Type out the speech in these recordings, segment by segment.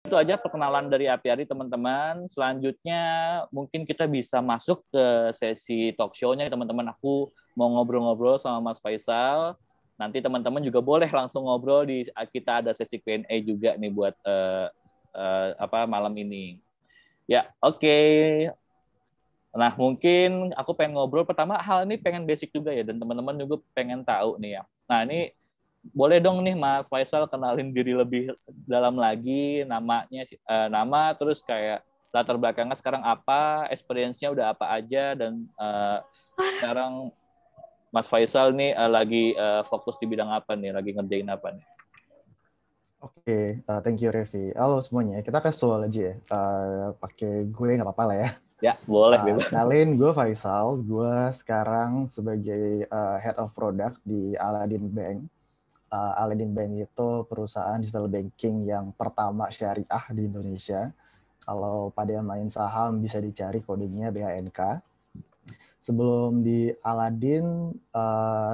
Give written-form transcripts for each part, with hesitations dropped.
Itu aja perkenalan dari Apiari, teman-teman. Selanjutnya mungkin kita bisa masuk ke sesi talk show-nya, teman-teman. Aku mau ngobrol-ngobrol sama Mas Faisal. Nanti teman-teman juga boleh langsung ngobrol kita ada sesi Q&A juga nih buat malam ini. Ya, oke. Nah, mungkin aku pengen ngobrol pertama hal ini pengen basic juga ya, dan teman-teman juga pengen tahu nih ya. Nah, ini boleh dong nih Mas Faisal kenalin diri lebih dalam lagi, nama terus kayak latar belakangnya sekarang apa, experience-nya udah apa aja, dan sekarang Mas Faisal nih lagi fokus di bidang apa nih, lagi ngerjain apa nih? Oke, thank you Revi. Halo semuanya, kita casual aja ya. Pakai gue nggak apa-apa lah ya. Ya, boleh bebas. Kenalin, gue Faisal. Gue sekarang sebagai Head of Product di Aladdin Bank. Aladdin Bank itu perusahaan digital banking yang pertama syariah di Indonesia. Kalau pada yang main saham bisa dicari kodenya BANK. Sebelum di Aladdin,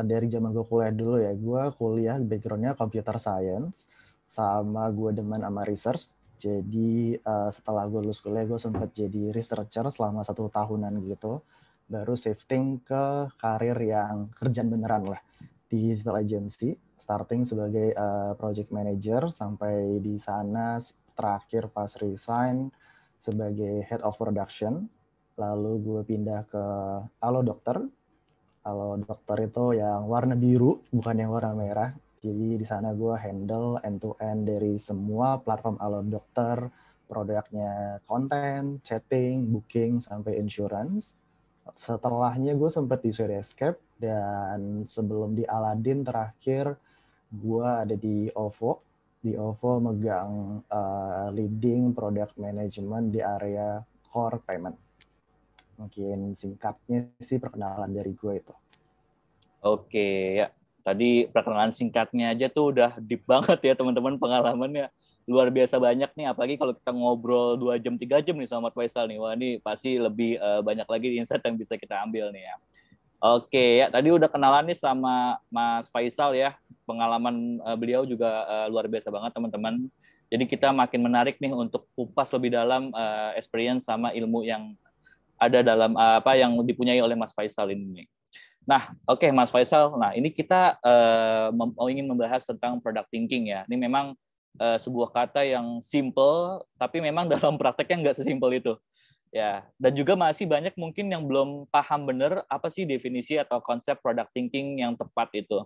dari zaman gue kuliah dulu ya, gue kuliah background-nya computer science, sama gue demen sama research. Jadi setelah gue lulus kuliah, gue sempat jadi researcher selama 1 tahunan gitu. Baru shifting ke karir yang kerjaan beneran lah di digital agency, starting sebagai project manager, sampai di sana terakhir pas resign sebagai head of production. Lalu gue pindah ke Halo Dokter. Halo Dokter itu yang warna biru, bukan yang warna merah. Jadi di sana gue handle end-to-end dari semua platform Halo Dokter, produknya konten, chatting, booking, sampai insurance. Setelahnya gue sempat di Escape, dan sebelum di Aladdin terakhir gue ada di OVO. Di OVO megang leading product management di area core payment. Mungkin singkatnya sih perkenalan dari gue itu. Oke, ya. Tadi perkenalan singkatnya aja tuh udah deep banget ya teman-teman, pengalamannya luar biasa banyak nih, apalagi kalau kita ngobrol 2 jam 3 jam nih sama Mas Faisal nih. Wah, ini pasti lebih banyak lagi insight yang bisa kita ambil nih ya. Oke, ya tadi udah kenalan nih sama Mas Faisal ya. Pengalaman beliau juga luar biasa banget teman-teman. Jadi kita makin menarik nih untuk kupas lebih dalam experience sama ilmu yang ada dalam apa yang dipunyai oleh Mas Faisal ini. Nah, oke Mas Faisal. Nah, ini kita ingin membahas tentang product thinking ya. Ini memang sebuah kata yang simple, tapi memang dalam prakteknya nggak sesimpel itu. Ya, dan juga masih banyak mungkin yang belum paham benar apa sih definisi atau konsep product thinking yang tepat itu.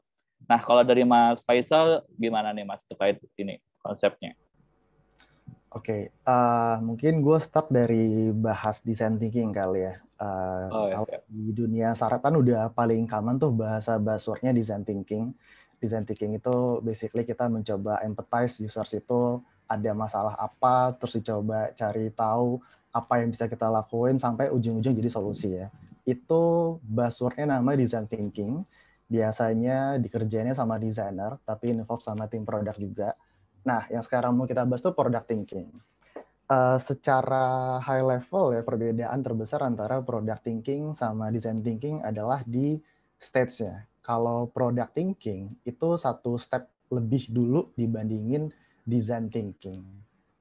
Nah, kalau dari Mas Faisal, gimana nih Mas terkait ini konsepnya? Oke, mungkin gue start dari bahas design thinking kali ya. Oh ya, Kalau ya. di dunia startup kan udah paling common tuh bahasa buzzword-nya design thinking. Design thinking itu basically kita mencoba empathize users itu ada masalah apa, terus dicoba cari tahu apa yang bisa kita lakuin sampai ujung-ujung jadi solusi ya. Itu buzzword-nya nama design thinking. Biasanya dikerjainnya sama designer, tapi involve sama tim product juga. Nah, yang sekarang mau kita bahas tuh product thinking. Secara high level ya, perbedaan terbesar antara product thinking sama design thinking adalah di stage-nya. Kalau product thinking itu satu step lebih dulu dibandingin design thinking.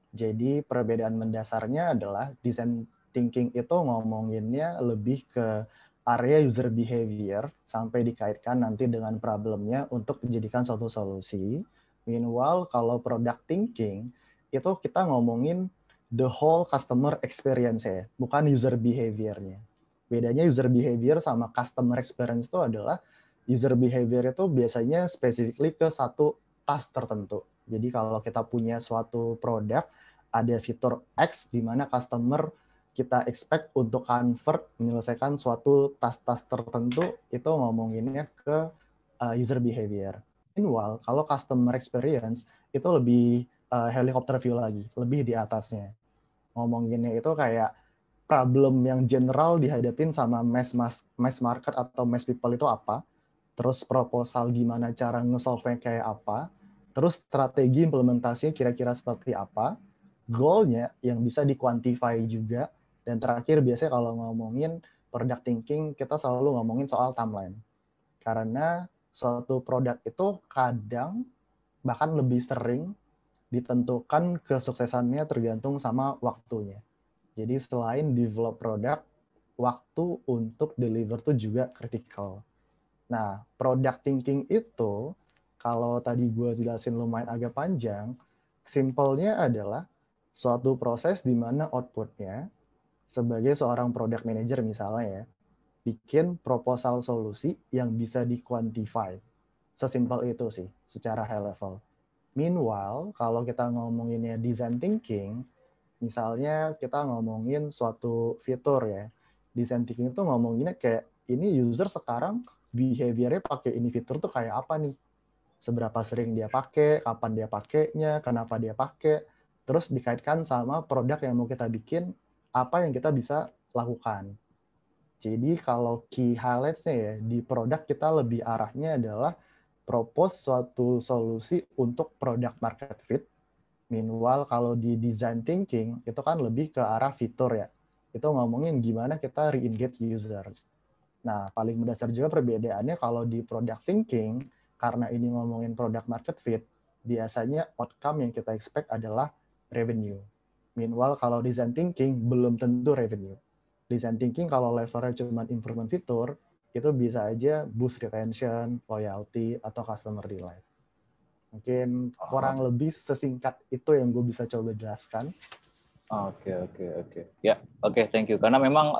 Jadi perbedaan mendasarnya adalah design thinking itu ngomonginnya lebih ke area user behavior sampai dikaitkan nanti dengan problemnya untuk dijadikan suatu solusi. Meanwhile, kalau product thinking itu kita ngomongin the whole customer experience ya, bukan user behavior-nya. Bedanya user behavior sama customer experience itu adalah user behavior itu biasanya specifically ke satu task tertentu. Jadi kalau kita punya suatu produk, ada fitur X di mana customer kita expect untuk convert menyelesaikan suatu task-task tertentu, itu ngomonginnya ke user behavior. Meanwhile, kalau customer experience itu lebih helicopter view lagi, lebih di atasnya. Ngomonginnya itu kayak problem yang general dihadapin sama mass market atau mass people itu apa, terus proposal gimana cara nge-solve kayak apa, terus strategi implementasinya kira-kira seperti apa, goal-nya yang bisa di-quantify juga, dan terakhir biasanya kalau ngomongin product thinking, kita selalu ngomongin soal timeline. Karena suatu produk itu kadang, bahkan lebih sering, ditentukan kesuksesannya tergantung sama waktunya. Jadi selain develop produk, waktu untuk deliver tuh juga critical. Nah, product thinking itu, kalau tadi gue jelasin lumayan agak panjang, simpelnya adalah suatu proses di mana outputnya, sebagai seorang product manager misalnya ya, bikin proposal solusi yang bisa di-quantify. Sesimpel itu sih, secara high level. Meanwhile, kalau kita ngomonginnya design thinking, misalnya kita ngomongin suatu fitur ya, design thinking itu ngomonginnya kayak, ini user sekarang behavior-nya pakai ini fitur tuh kayak apa nih? Seberapa sering dia pakai, kapan dia pakainya, kenapa dia pakai, terus dikaitkan sama produk yang mau kita bikin, apa yang kita bisa lakukan. Jadi kalau key highlights-nya ya, di produk kita lebih arahnya adalah propose suatu solusi untuk product market fit. Meanwhile, kalau di design thinking, itu kan lebih ke arah fitur ya. Itu ngomongin gimana kita re-engage users. Nah, paling mendasar juga perbedaannya kalau di product thinking, karena ini ngomongin product market fit, biasanya outcome yang kita expect adalah revenue. Meanwhile, kalau design thinking, belum tentu revenue. Design thinking kalau levelnya cuma improvement fitur, itu bisa aja boost retention, loyalty, atau customer delight. Mungkin kurang lebih sesingkat itu yang gue bisa coba jelaskan. Oke. Ya, oke, thank you. Karena memang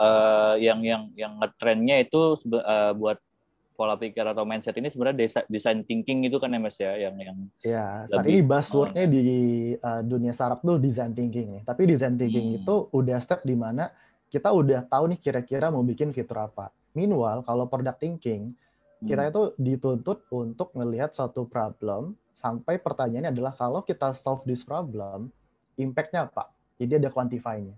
yang ngetrennya itu buat pola pikir atau mindset ini sebenarnya design thinking itu kan ya Mas ya, yang Ya, saat ini lebih buzzword-nya di dunia startup tuh design thinking nih. Tapi design thinking itu udah step di mana kita udah tahu nih kira-kira mau bikin fitur apa. Meanwhile, kalau product thinking, kita itu dituntut untuk melihat suatu problem sampai pertanyaannya adalah kalau kita solve this problem, impact-nya apa? Jadi ada quantify-nya.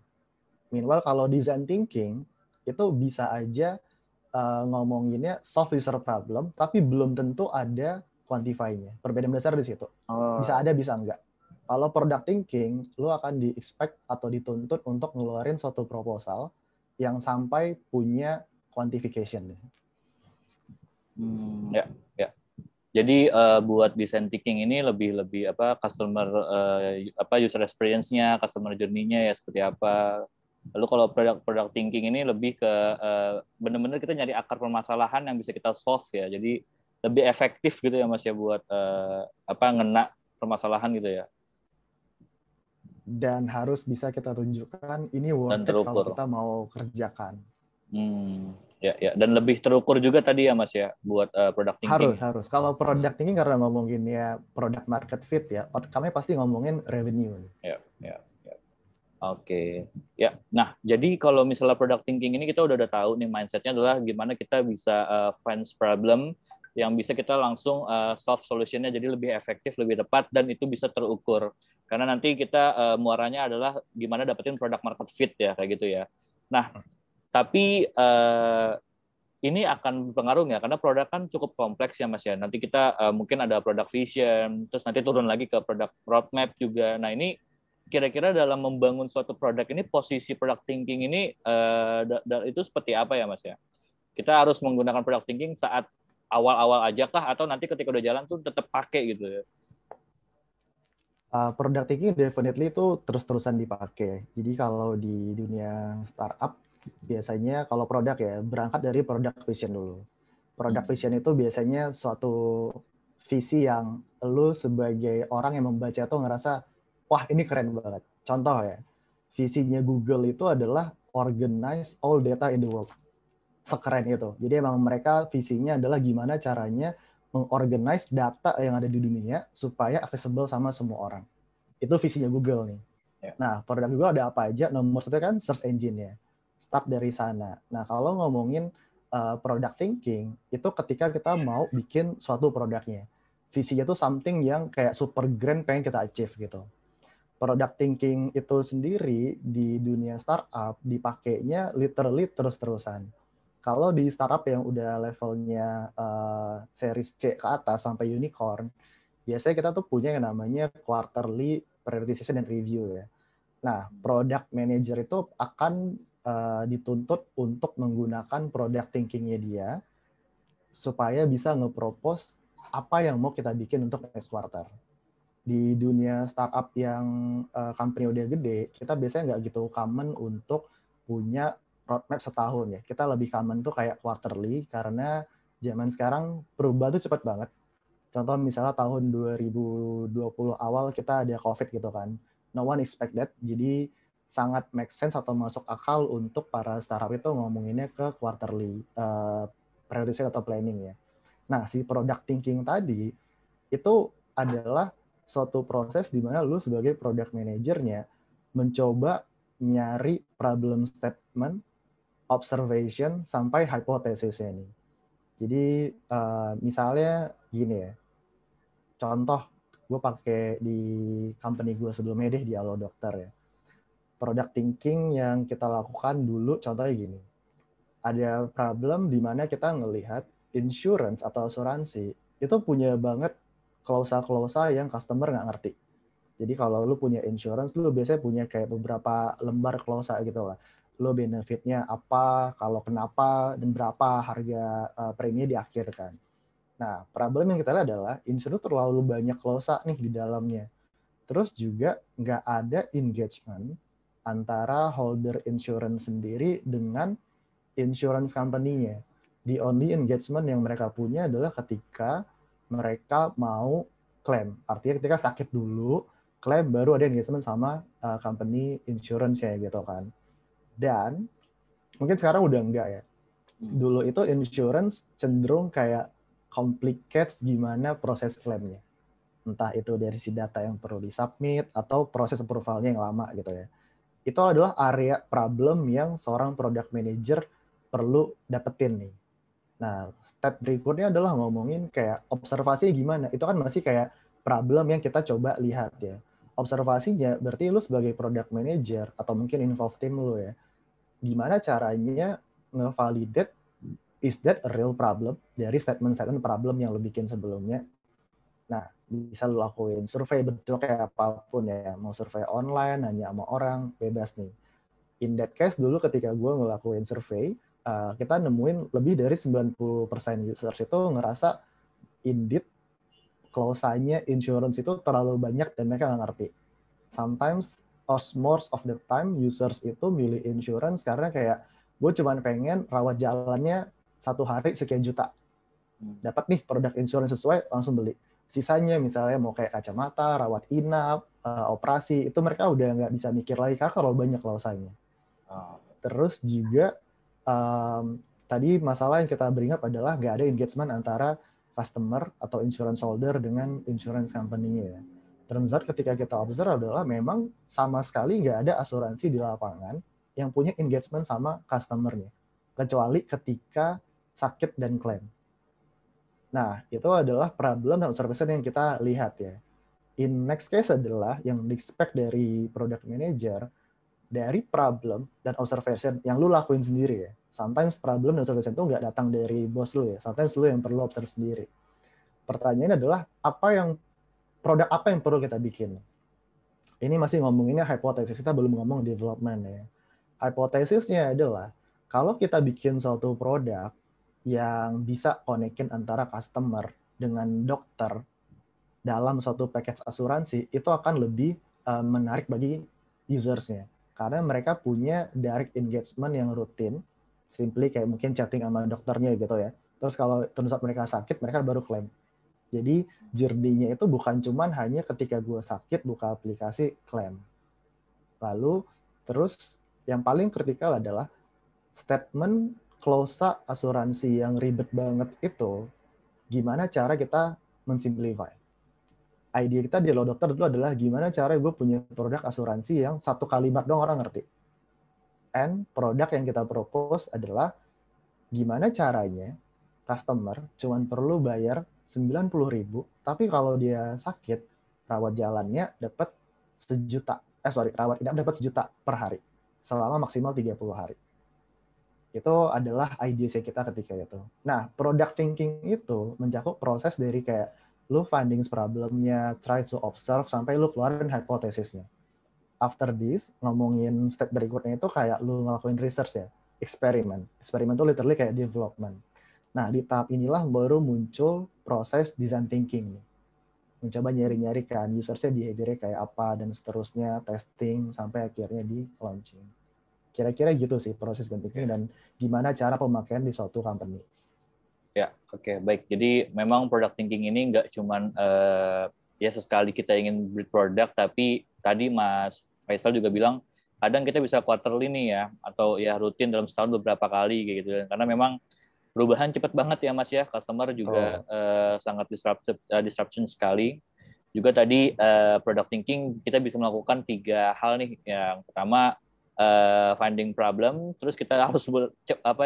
Meanwhile, kalau design thinking, itu bisa aja ngomonginnya solve user problem, tapi belum tentu ada quantify-nya. Perbedaan besar di situ. Bisa ada, bisa enggak. Kalau product thinking, lu akan di-expect atau dituntut untuk ngeluarin suatu proposal yang sampai punya quantification. Ya, ya. Jadi buat design thinking ini lebih apa customer user experience-nya, customer journey-nya ya seperti apa. Lalu kalau product thinking ini lebih ke benar-benar kita nyari akar permasalahan yang bisa kita solve ya. Jadi lebih efektif gitu ya Mas ya buat ngena permasalahan gitu ya. Dan harus bisa kita tunjukkan ini worth it kalau kita mau kerjakan. Ya. Dan lebih terukur juga tadi ya Mas ya buat product thinking. Harus. Kalau product thinking karena ngomongin ya product market fit ya, outcome-nya pasti ngomongin revenue. Ya. Oke. Ya. Nah, jadi kalau misalnya product thinking ini kita udah tahu nih mindset-nya adalah gimana kita bisa find problem yang bisa kita langsung solve solution-nya jadi lebih efektif, lebih tepat dan itu bisa terukur. Karena nanti kita muaranya adalah gimana dapetin product market fit ya kayak gitu ya. Nah, tapi ini akan berpengaruh ya karena produk kan cukup kompleks ya Mas ya. Nanti kita mungkin ada product vision, terus nanti turun lagi ke product roadmap juga. Nah, ini kira-kira dalam membangun suatu produk ini posisi product thinking ini itu seperti apa ya Mas ya? Kita harus menggunakan product thinking saat awal-awal aja kah atau nanti ketika udah jalan tuh tetap pakai gitu ya? Product thinking definitely itu terus-terusan dipakai. Jadi kalau di dunia startup biasanya kalau produk ya berangkat dari product vision dulu. Product vision itu biasanya suatu visi yang lu sebagai orang yang membaca itu ngerasa wah ini keren banget. Contoh ya, visinya Google itu adalah organize all data in the world. Sekeren itu. Jadi emang mereka visinya adalah gimana caranya mengorganize data yang ada di dunia supaya accessible sama semua orang. Itu visinya Google nih. Nah, produk Google ada apa aja? Nomor satu kan search engine-nya. Start dari sana. Nah, kalau ngomongin product thinking, itu ketika kita mau bikin suatu produknya. Visinya tuh something yang kayak super grand pengen kita achieve gitu. Product thinking itu sendiri di dunia startup dipakainya literally terus-terusan. Kalau di startup yang udah levelnya series C ke atas sampai unicorn, biasanya kita tuh punya yang namanya quarterly prioritization and review ya. Nah, product manager itu akan dituntut untuk menggunakan product thinking-nya dia supaya bisa nge-propose apa yang mau kita bikin untuk next quarter. di dunia startup yang company udah gede, kita biasanya nggak gitu common untuk punya roadmap setahun ya. Kita lebih common tuh kayak quarterly, karena zaman sekarang perubahan tuh cepat banget. Contoh misalnya tahun 2020 awal kita ada COVID gitu kan. No one expect that. Jadi sangat make sense atau masuk akal untuk para startup itu ngomonginnya ke quarterly prioritasi atau planning ya. Nah, si product thinking tadi itu adalah suatu proses di mana lu sebagai product manajernya mencoba nyari problem statement, observation, sampai hipotesisnya nih. Jadi misalnya gini ya, contoh gue pakai di company gue sebelumnya deh di Allo Dokter ya. Product thinking yang kita lakukan dulu contohnya gini. Ada problem di mana kita ngelihat insurance atau asuransi itu punya banget klausa-klausa yang customer nggak ngerti. Jadi kalau lu punya insurance, lu biasanya punya kayak beberapa lembar klausa gitu lah. Lu benefitnya apa, kalau kenapa, dan berapa harga premi di akhir kan. Nah, problem yang kita lihat adalah insurance terlalu banyak klausa nih di dalamnya. Terus juga nggak ada engagement antara holder insurance sendiri dengan insurance company-nya. The only engagement yang mereka punya adalah ketika mereka mau klaim. Artinya ketika sakit dulu, klaim baru ada engagement sama company insurance-nya gitu kan. Dan mungkin sekarang udah enggak ya. Dulu itu insurance cenderung kayak complicated gimana proses klaimnya. Entah itu dari si data yang perlu disubmit atau proses approval-nya yang lama gitu ya. Itu adalah area problem yang seorang product manager perlu dapetin nih. Nah, step berikutnya adalah ngomongin kayak observasinya gimana. Itu kan masih kayak problem yang kita coba lihat ya. Observasinya berarti lu sebagai product manager atau mungkin involve tim lu ya. Gimana caranya ngevalidate is that a real problem dari statement-statement problem yang lu bikin sebelumnya. Nah, bisa lu lakuin survei bentuk kayak apapun ya. Mau survei online, nanya sama orang, bebas nih. In that case, dulu ketika gue ngelakuin survei, kita nemuin lebih dari 90% users itu ngerasa indeed klausanya insurance itu terlalu banyak dan mereka nggak ngerti. Sometimes, most of the time, users itu milih insurance karena kayak gue cuma pengen rawat jalannya 1 hari sekian juta. Dapat nih produk insurance sesuai, langsung beli. Sisanya misalnya mau kayak kacamata, rawat inap, operasi, itu mereka udah nggak bisa mikir lagi karena kalau banyak klausanya. Terus juga tadi masalah yang kita bring up adalah nggak ada engagement antara customer atau insurance holder dengan insurance company-nya. Turns out ketika kita observe adalah memang sama sekali nggak ada asuransi di lapangan yang punya engagement sama customer-nya. Kecuali ketika sakit dan klaim. Nah, itu adalah problem dan observation yang kita lihat ya. In next case adalah yang di-expect dari product manager, dari problem dan observation yang lu lakuin sendiri ya. Sometimes problem dan observation itu nggak datang dari bos lu ya. Sometimes lu yang perlu observe sendiri. Pertanyaannya adalah produk apa yang perlu kita bikin? Ini masih ngomonginnya hypothesis, kita belum ngomong development ya. Hipotesisnya adalah kalau kita bikin suatu produk yang bisa connectin antara customer dengan dokter dalam suatu package asuransi, itu akan lebih menarik bagi usersnya. Karena mereka punya direct engagement yang rutin, simply kayak mungkin chatting sama dokternya gitu ya. Terus kalau terus mereka sakit, mereka baru klaim. Jadi journey-nya itu bukan cuman hanya ketika gue sakit buka aplikasi klaim. Lalu terus yang paling kritikal adalah statement klausa asuransi yang ribet banget itu, gimana cara kita mensimplify. Ide kita di Lo Dokter itu adalah gimana cara gue punya produk asuransi yang satu kalimat dong orang ngerti. And produk yang kita propose adalah gimana caranya customer cuma perlu bayar 90.000, tapi kalau dia sakit, rawat jalannya dapat rawat inap dapat 1 juta per hari selama maksimal 30 hari. Itu adalah ide kita ketika itu. Nah, product thinking itu mencakup proses dari kayak lu findings problemnya, try to observe, sampai lu keluarin hipotesisnya. After this, ngomongin step berikutnya itu kayak lu ngelakuin research ya, eksperimen. Eksperimen itu literally kayak development. Nah, di tahap inilah baru muncul proses design thinking. mencoba nyari-nyari kan usersnya behavior-nya kayak apa dan seterusnya, testing sampai akhirnya di launching. Kira-kira gitu sih proses design thinking dan gimana cara pemakaian di suatu company. Ya, oke, baik. Jadi memang product thinking ini nggak cuman ya sesekali kita ingin build produk, tapi tadi Mas Faisal juga bilang kadang kita bisa quarterly nih ya, atau ya rutin dalam setahun beberapa kali gitu. Karena memang perubahan cepat banget ya Mas ya, customer juga sangat disruption sekali. Juga tadi product thinking kita bisa melakukan 3 hal nih. Yang pertama finding problem, terus kita harus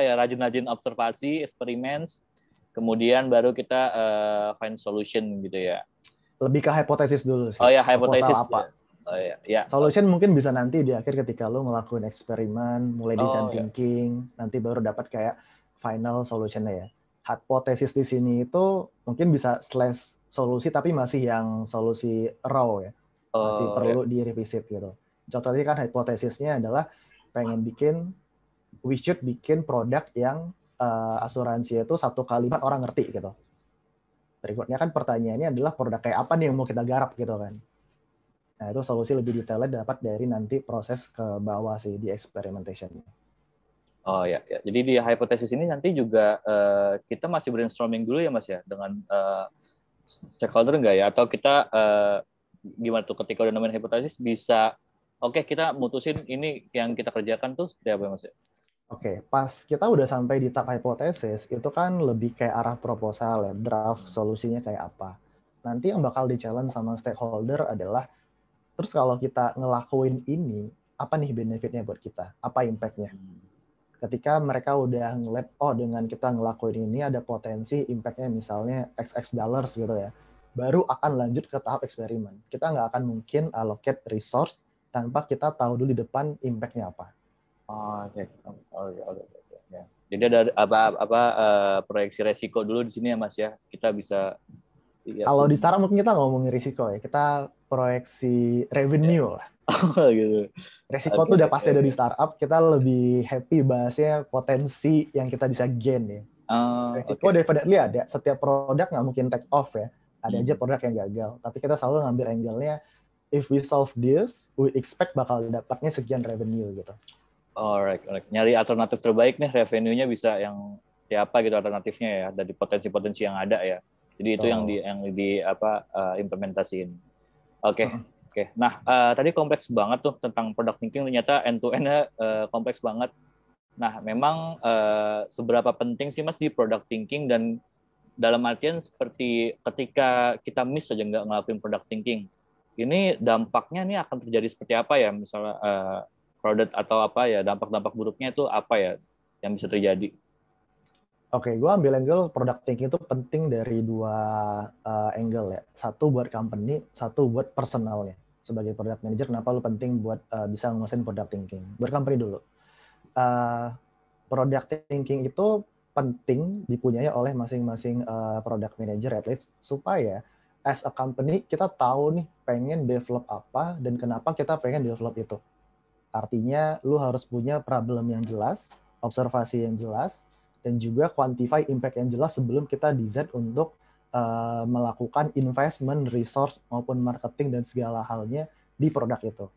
rajin-rajin observasi, experiments, kemudian baru kita find solution gitu ya. Lebih ke hipotesis dulu sih. Oh ya, Proposal hypothesis. apa? Oh ya. Solution mungkin bisa nanti di akhir ketika lo ngelakuin eksperimen, mulai design Ya. thinking, nanti baru dapat kayak final solution-nya ya. Hipotesis di sini itu mungkin bisa slash solusi tapi masih yang solusi raw ya. Masih perlu direvisit gitu. Contohnya kan hipotesisnya adalah we should bikin produk yang asuransi itu satu kalimat orang ngerti gitu. Berikutnya kan pertanyaannya adalah produk kayak apa nih yang mau kita garap gitu kan. Nah, itu solusi lebih detailnya dapat dari nanti proses ke bawah sih di experimentation. Oh ya. Jadi di hipotesis ini nanti juga kita masih brainstorming dulu ya Mas ya dengan stakeholder nggak ya? Atau kita gimana tuh ketika udah nemuin hipotesis bisa kita mutusin ini yang kita kerjakan tuh seperti apa Mas ya? Oke, pas kita udah sampai di tahap hipotesis, itu kan lebih kayak arah proposal ya, draft solusinya kayak apa. Nanti yang bakal di-challenge sama stakeholder adalah, terus kalau kita ngelakuin ini, apa nih benefitnya buat kita? Apa impact-nya? Ketika mereka udah ngeliat, dengan kita ngelakuin ini ada potensi impact-nya misalnya XX dollars gitu ya, baru akan lanjut ke tahap eksperimen. Kita nggak akan mungkin allocate resource tanpa kita tahu dulu di depan impact-nya apa. Oke. Jadi ada proyeksi resiko dulu di sini ya Mas ya. Kita bisa Kalau di startup mungkin kita ngomongin risiko ya. Kita proyeksi revenue lah. gitu. Resiko tuh udah pasti ada di startup. Kita lebih happy bahasnya potensi yang kita bisa gain ya. Resiko definitely ada. Setiap produk nggak mungkin take off ya. Ada aja produk yang gagal. Tapi kita selalu ngambil angle-nya, if we solve this, we expect bakal dapatnya sekian revenue gitu. Alright. Nyari alternatif terbaik nih, revenue-nya bisa yang apa gitu alternatifnya ya, dari potensi-potensi yang ada ya. Jadi itu yang implementasiin. Oke. Nah, tadi kompleks banget tuh tentang product thinking, ternyata end-to-end-nya kompleks banget. Nah, memang seberapa penting sih Mas di product thinking, dan dalam artian seperti ketika kita miss aja nggak ngelakuin product thinking, ini dampaknya nih akan terjadi seperti apa ya, misalnya product atau apa ya, dampak-dampak buruknya itu apa ya yang bisa terjadi? Oke, gue ambil angle product thinking itu penting dari 2 angle ya. Satu buat company, satu buat personalnya. Sebagai product manager, kenapa lu penting buat bisa nguasain product thinking? Buat company dulu. Product thinking itu penting dipunyai oleh masing-masing product manager at least, supaya as a company kita tahu nih pengen develop apa dan kenapa kita pengen develop itu. Artinya lu harus punya problem yang jelas, observasi yang jelas, dan juga quantify impact yang jelas sebelum kita design untuk melakukan investment, resource, maupun marketing dan segala halnya di produk itu.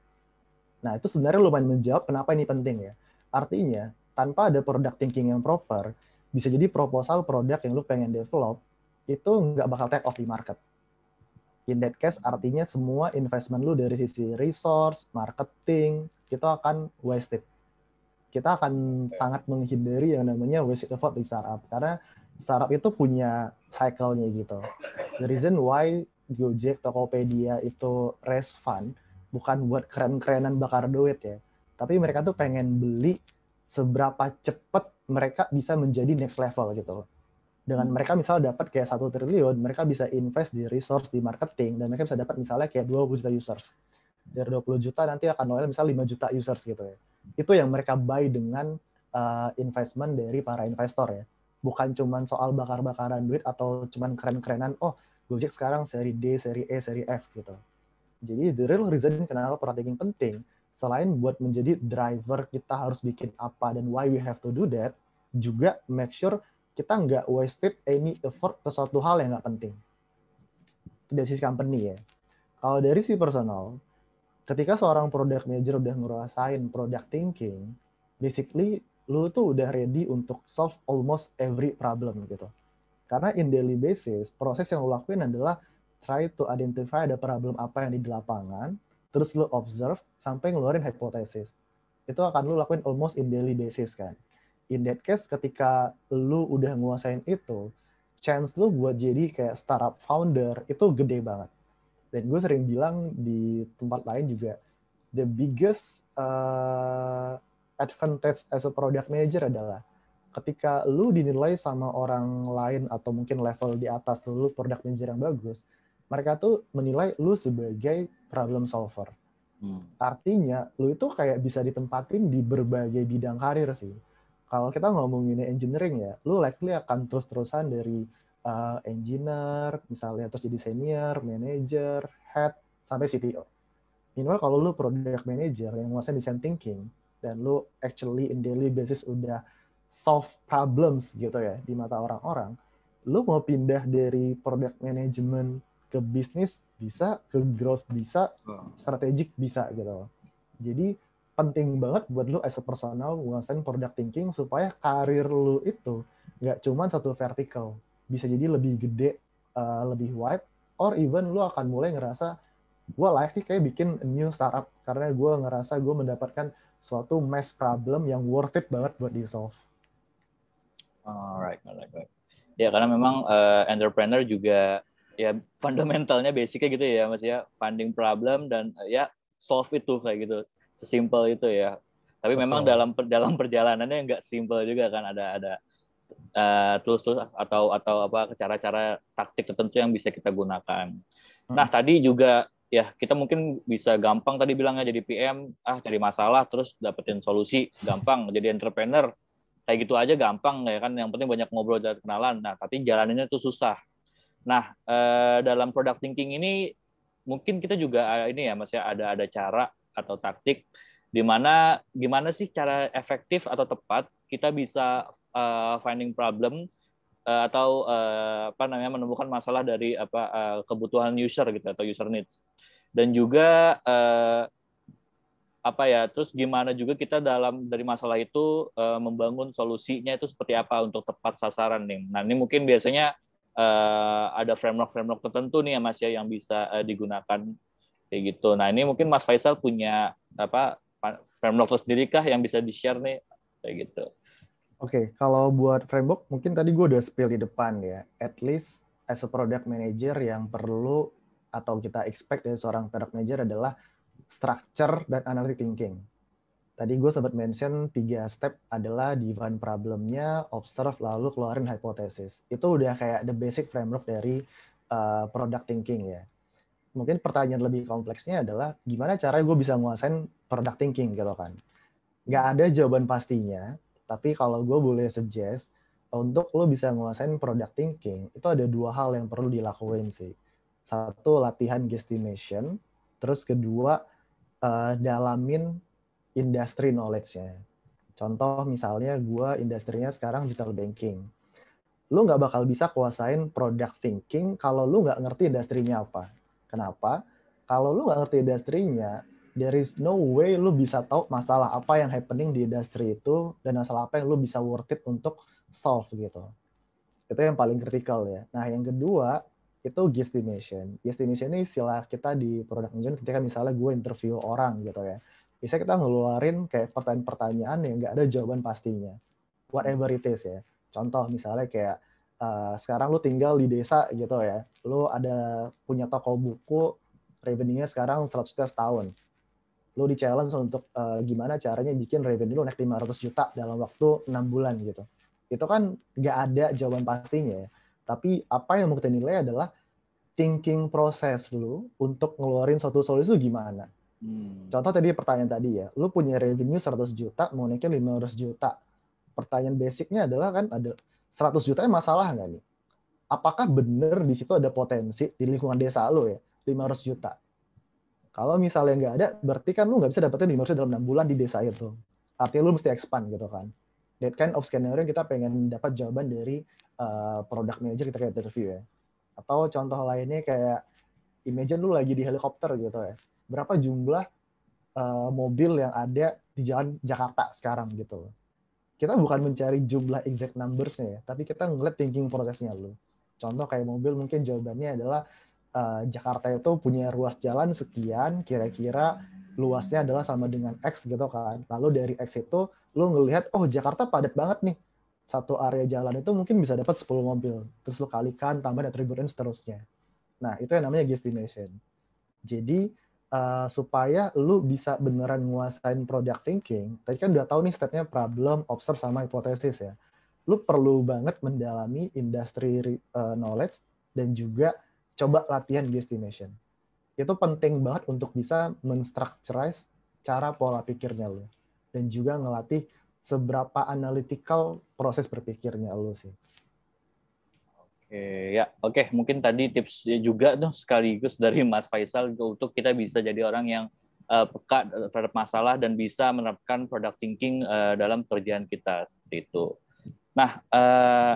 Nah, itu sebenarnya lumayan menjawab kenapa ini penting ya. Artinya, tanpa ada product thinking yang proper, bisa jadi proposal produk yang lu pengen develop, itu nggak bakal take off di market. In that case, artinya semua investment lu dari sisi resource, marketing, itu akan wasted. Kita akan sangat menghindari yang namanya wasted effort di startup. Karena startup itu punya cycle-nya gitu. The reason why Gojek, Tokopedia itu raise fund, bukan buat keren-kerenan bakar duit ya. Tapi mereka tuh pengen beli seberapa cepat mereka bisa menjadi next level gitu. Dengan mereka misalnya dapat kayak 1 triliun, mereka bisa invest di resource, di marketing, dan mereka bisa dapat misalnya kayak 20 juta users. Dari 20 juta nanti akan loyal misalnya 5 juta users gitu ya. Itu yang mereka buy dengan investment dari para investor ya. Bukan cuma soal bakar-bakaran duit atau cuma keren-kerenan, Gojek sekarang seri D, seri E, seri F gitu. Jadi the real reason kenapa product thinking penting, selain buat menjadi driver kita harus bikin apa dan why we have to do that, juga make sure kita nggak wasted any effort ke suatu hal yang nggak penting. dari sisi company ya. Kalau dari sisi personal, ketika seorang product manager udah ngerasain product thinking, basically lu tuh udah ready untuk solve almost every problem gitu. Karena in daily basis, proses yang lu lakuin adalah try to identify ada problem apa yang di lapangan, terus lu observe sampai ngeluarin hypothesis. Itu akan lu lakuin almost in daily basis kan. In that case, ketika lu udah nguasain itu, chance lu buat jadi kayak startup founder itu gede banget. Dan gue sering bilang di tempat lain juga, the biggest advantage as a product manager adalah ketika lu dinilai sama orang lain atau mungkin level di atas lu product manager yang bagus, mereka tuh menilai lu sebagai problem solver. Artinya, lu itu kayak bisa ditempatin di berbagai bidang karir sih. Kalau kita ngomongin engineering ya, lu likely akan terus-terusan dari engineer, misalnya terus jadi senior, manager, head, sampai CTO. Minimal kalau lu product manager yang nguasain design thinking, dan lu actually in daily basis udah solve problems gitu ya di mata orang-orang, lu mau pindah dari product management ke bisnis bisa, ke growth bisa, strategik bisa gitu. Jadi penting banget buat lu as a personal nguasain product thinking supaya karir lu itu nggak cuma satu vertical, bisa jadi lebih gede, lebih wide, or even lu akan mulai ngerasa gue layak nih kayak bikin new startup karena gue ngerasa gue mendapatkan suatu mass problem yang worth it banget buat di solve. Alright. Ya karena memang entrepreneur juga ya fundamentalnya basicnya gitu ya Mas ya, finding problem dan ya solve itu kayak gitu, sesimpel itu ya. Tapi Betul. memang dalam perjalanannya nggak simple juga kan, ada tools atau apa cara-cara taktik tertentu yang bisa kita gunakan. Nah tadi juga ya kita mungkin bisa gampang tadi bilangnya jadi PM, cari masalah terus dapetin solusi, gampang. Jadi entrepreneur kayak gitu aja gampang ya kan, yang penting banyak ngobrol dan kenalan. Nah tapi jalaninnya tuh susah. Nah dalam product thinking ini mungkin kita juga ini ya Mas ya, ada cara atau taktik di mana gimana sih cara efektif atau tepat kita bisa finding problem atau apa namanya menemukan masalah dari kebutuhan user gitu atau user needs. Dan juga apa ya, terus gimana juga kita dari masalah itu membangun solusinya itu seperti apa untuk tepat sasaran nih. Nah ini mungkin biasanya ada framework tertentu nih ya Mas ya yang bisa digunakan kayak gitu. Nah ini mungkin Mas Faisal punya framework sendiri kah yang bisa di-share nih kayak gitu. Oke, kalau buat framework mungkin tadi gue udah spill di depan ya. At least as a product manager yang perlu atau kita expect dari seorang product manager adalah structure dan analytic thinking. Tadi gue sempat mention 3 step adalah define problemnya, observe, lalu keluarin hypothesis. Itu udah kayak the basic framework dari product thinking ya. Mungkin pertanyaan lebih kompleksnya adalah gimana caranya gue bisa nguasain product thinking gitu kan. Nggak ada jawaban pastinya, tapi kalau gue boleh suggest, untuk lo bisa nguasain product thinking, itu ada 2 hal yang perlu dilakuin sih. Satu, latihan guesstimation. Terus kedua, dalamin industry knowledge-nya. Contoh misalnya gue industrinya sekarang digital banking. Lu nggak bakal bisa kuasain product thinking kalau lu nggak ngerti industrinya apa. Kenapa? Kalau lu nggak ngerti industrinya, there is no way lu bisa tahu masalah apa yang happening di industri itu dan masalah apa yang lu bisa worth it untuk solve gitu. Itu yang paling kritikal ya. Nah yang kedua itu guesstimation. Guesstimation ini istilah kita di product management ketika misalnya gue interview orang gitu ya. Bisa kita ngeluarin kayak pertanyaan-pertanyaan yang nggak ada jawaban pastinya. Whatever it is ya. Contoh misalnya kayak sekarang lu tinggal di desa gitu ya. Lu ada punya toko buku, revenue-nya sekarang 100 juta setahun. Lu di-challenge untuk gimana caranya bikin revenue lu naik 500 juta dalam waktu 6 bulan gitu. Itu kan nggak ada jawaban pastinya ya. Tapi apa yang mau kita nilai adalah thinking proses lu untuk ngeluarin suatu solusi gimana. Contoh tadi pertanyaan tadi ya, lu punya revenue 100 juta, mau naikin 500 juta. Pertanyaan basicnya adalah kan ada 100 juta masalah nggak nih? Apakah benar di situ ada potensi di lingkungan desa lu ya, 500 juta? Kalau misalnya nggak ada, berarti kan lu nggak bisa dapetin 500 juta dalam 6 bulan di desa itu. Artinya lu mesti expand gitu kan. That kind of scenario kita pengen dapat jawaban dari product manager kita kayak interview ya. Atau contoh lainnya kayak imagine lu lagi di helikopter gitu ya. Berapa jumlah mobil yang ada di jalan Jakarta sekarang gitu loh. Kita bukan mencari jumlah exact numbers-nya ya, tapi kita ngeliat thinking prosesnya lu. Contoh kayak mobil mungkin jawabannya adalah Jakarta itu punya ruas jalan sekian, kira-kira luasnya adalah sama dengan X gitu kan. Lalu dari X itu lu ngelihat, oh Jakarta padat banget nih. Satu area jalan itu mungkin bisa dapat 10 mobil. Terus lu kalikan, tambahin atribut seterusnya. Nah, itu yang namanya guesstimation. Jadi supaya lu bisa beneran nguasain product thinking, tadi kan udah tahu nih stepnya problem, observe, sama hipotesis ya. Lu perlu banget mendalami industry knowledge dan juga coba latihan guesstimation. Itu penting banget untuk bisa menstructurize cara pola pikirnya lu. Dan juga ngelatih seberapa analytical proses berpikirnya lu sih. Oke, ya, oke. Mungkin tadi tips juga tuh sekaligus dari Mas Faisal untuk kita bisa jadi orang yang peka terhadap masalah dan bisa menerapkan product thinking dalam pekerjaan kita seperti itu. Nah,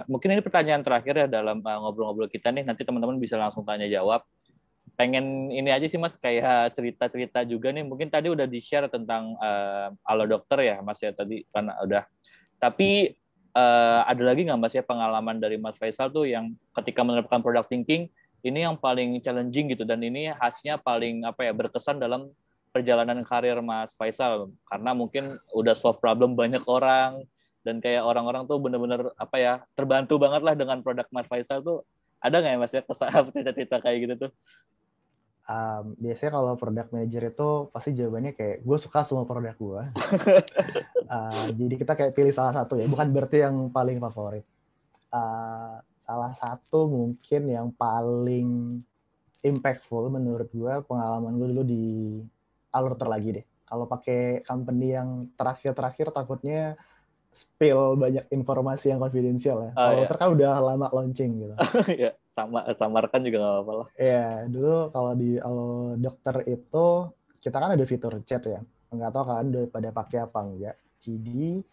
mungkin ini pertanyaan terakhir ya dalam ngobrol-ngobrol kita nih. Nanti teman-teman bisa langsung tanya jawab. Pengen ini aja sih Mas, kayak cerita-cerita juga nih. Mungkin tadi udah di-share tentang Halo Dokter ya Mas ya tadi kan udah. Tapi ada lagi nggak Mas ya pengalaman dari Mas Faisal tuh yang ketika menerapkan product thinking ini yang paling challenging gitu dan ini khasnya paling apa ya berkesan dalam perjalanan karir Mas Faisal karena mungkin udah solve problem banyak orang dan kayak orang-orang tuh bener-bener apa ya terbantu banget lah dengan produk Mas Faisal tuh ada nggak ya Mas ya cerita-cerita kayak gitu tuh? Biasanya kalau product manager itu pasti jawabannya kayak gue suka semua produk gue. Jadi kita kayak pilih salah satu ya, bukan berarti yang paling favorit. Salah satu mungkin yang paling impactful menurut gue pengalaman gue dulu di Alurter lagi deh. Kalau pakai company yang terakhir-terakhir takutnya spill banyak informasi yang konfidensial ya. Oh Alurter ya, kan udah lama launching gitu. ya samarkan juga nggak apa-apa lah. Ya, dulu kalau di Alodokter itu kita kan ada fitur chat ya. Nggak tahu kalian udah pada pakai apa enggak. Jadi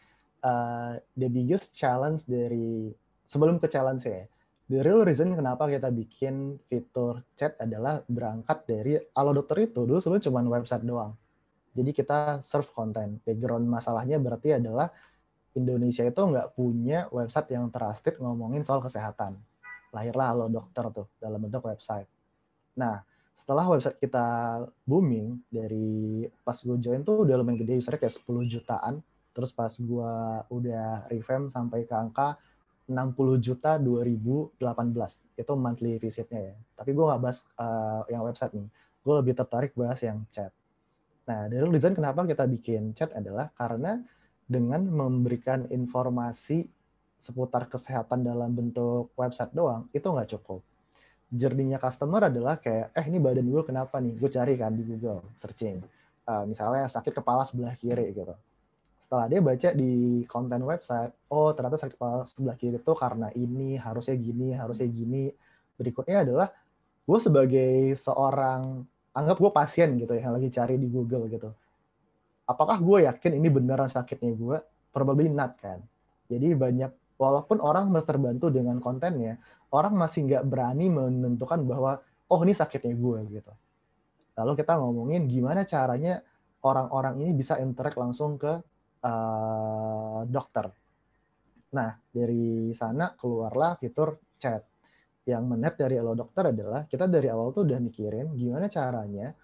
the biggest challenge dari sebelum ke challenge ya, the real reason kenapa kita bikin fitur chat adalah berangkat dari Alodokter itu dulu sebelumnya cuma website doang. Jadi kita serve konten. Background masalahnya berarti adalah Indonesia itu nggak punya website yang trusted ngomongin soal kesehatan. Lahirlah Halo Dokter tuh dalam bentuk website. Nah, setelah website kita booming, dari pas gue join tuh udah lumayan gede, usernya kayak 10 jutaan. Terus pas gue udah revamp sampai ke angka 60 juta 2018. Itu monthly visitnya ya. Tapi gue nggak bahas yang website nih. Gue lebih tertarik bahas yang chat. Nah, dari design kenapa kita bikin chat adalah karena dengan memberikan informasi seputar kesehatan dalam bentuk website doang, itu nggak cukup. Journey-nya customer adalah kayak, ini badan gue kenapa nih? Gue cari kan di Google, searching. Misalnya sakit kepala sebelah kiri gitu. Setelah dia baca di konten website, oh ternyata sakit kepala sebelah kiri itu karena ini, harusnya gini, harusnya gini. Berikutnya adalah, gue sebagai seorang, anggap gue pasien gitu ya, yang lagi cari di Google gitu. Apakah gue yakin ini beneran sakitnya gue? Probably not kan. Jadi banyak, walaupun orang masih terbantu dengan kontennya, orang masih nggak berani menentukan bahwa, oh ini sakitnya gue gitu. Lalu kita ngomongin gimana caranya orang-orang ini bisa interact langsung ke dokter. Nah, dari sana keluarlah fitur chat. Yang menarik dari Halo Dokter adalah kita dari awal tuh udah mikirin gimana caranya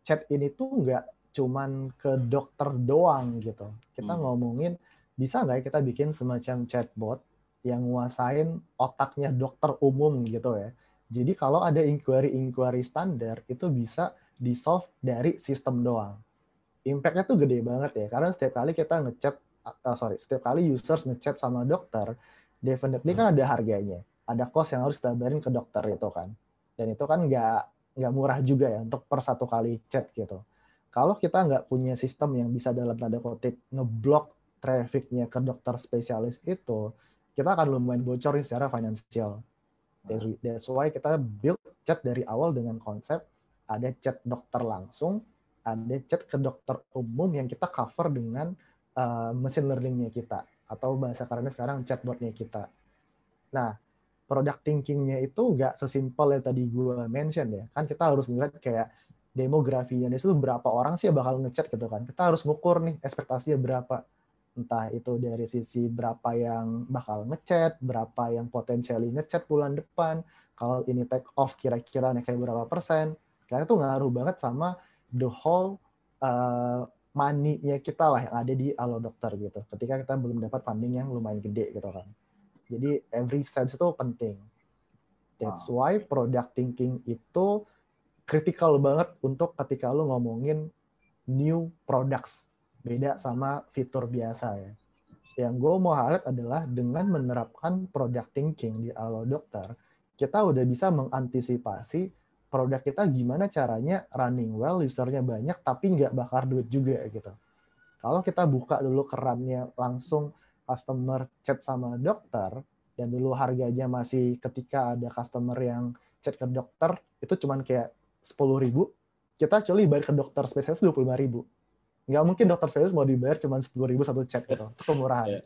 chat ini tuh nggak cuman ke dokter doang gitu. Kita ngomongin bisa nggak ya kita bikin semacam chatbot yang nguasain otaknya dokter umum gitu ya. Jadi kalau ada inquiry standar itu bisa di-solve dari sistem doang. Impact-nya tuh gede banget ya, karena setiap kali kita setiap kali users ngechat sama dokter, definitely kan ada harganya. Ada cost yang harus kita bayarin ke dokter itu kan. Dan itu kan nggak murah juga ya untuk per satu kali chat gitu. Kalau kita nggak punya sistem yang bisa dalam tanda kutip ngeblok trafficnya ke dokter spesialis itu, kita akan lumayan bocorin secara finansial. That's why kita build chat dari awal dengan konsep ada chat dokter langsung, ada chat ke dokter umum yang kita cover dengan machine learning-nya kita, atau bahasa kerennya sekarang chatbot-nya kita. Nah, product thinking-nya itu nggak sesimpel yang tadi gue mention ya. Kan kita harus ngeliat kayak demografinya itu berapa orang sih yang bakal ngechat gitu kan. Kita harus ngukur nih ekspektasinya berapa. Entah itu dari sisi berapa yang bakal ngechat, berapa yang potensially ngechat bulan depan. Kalau ini take off kira-kira kayak berapa persen. Karena itu ngaruh banget sama the whole money-nya kita lah yang ada di Halo Dokter gitu. Ketika kita belum dapat funding yang lumayan gede gitu kan. Jadi every cents itu penting. That's why product thinking itu critical banget untuk ketika lu ngomongin new products. Beda sama fitur biasa ya. Yang gue mau highlight adalah dengan menerapkan product thinking di Halo Dokter, kita udah bisa mengantisipasi produk kita gimana caranya running well, usernya banyak, tapi nggak bakar duit juga gitu. Kalau kita buka dulu kerannya langsung customer chat sama dokter, dan dulu harganya masih ketika ada customer yang chat ke dokter, itu cuman kayak 10.000, kita actually bayar ke dokter spesialis 25.000. Nggak mungkin dokter spesialis mau dibayar cuma 10.000 satu chat gitu. Itu kemurahan.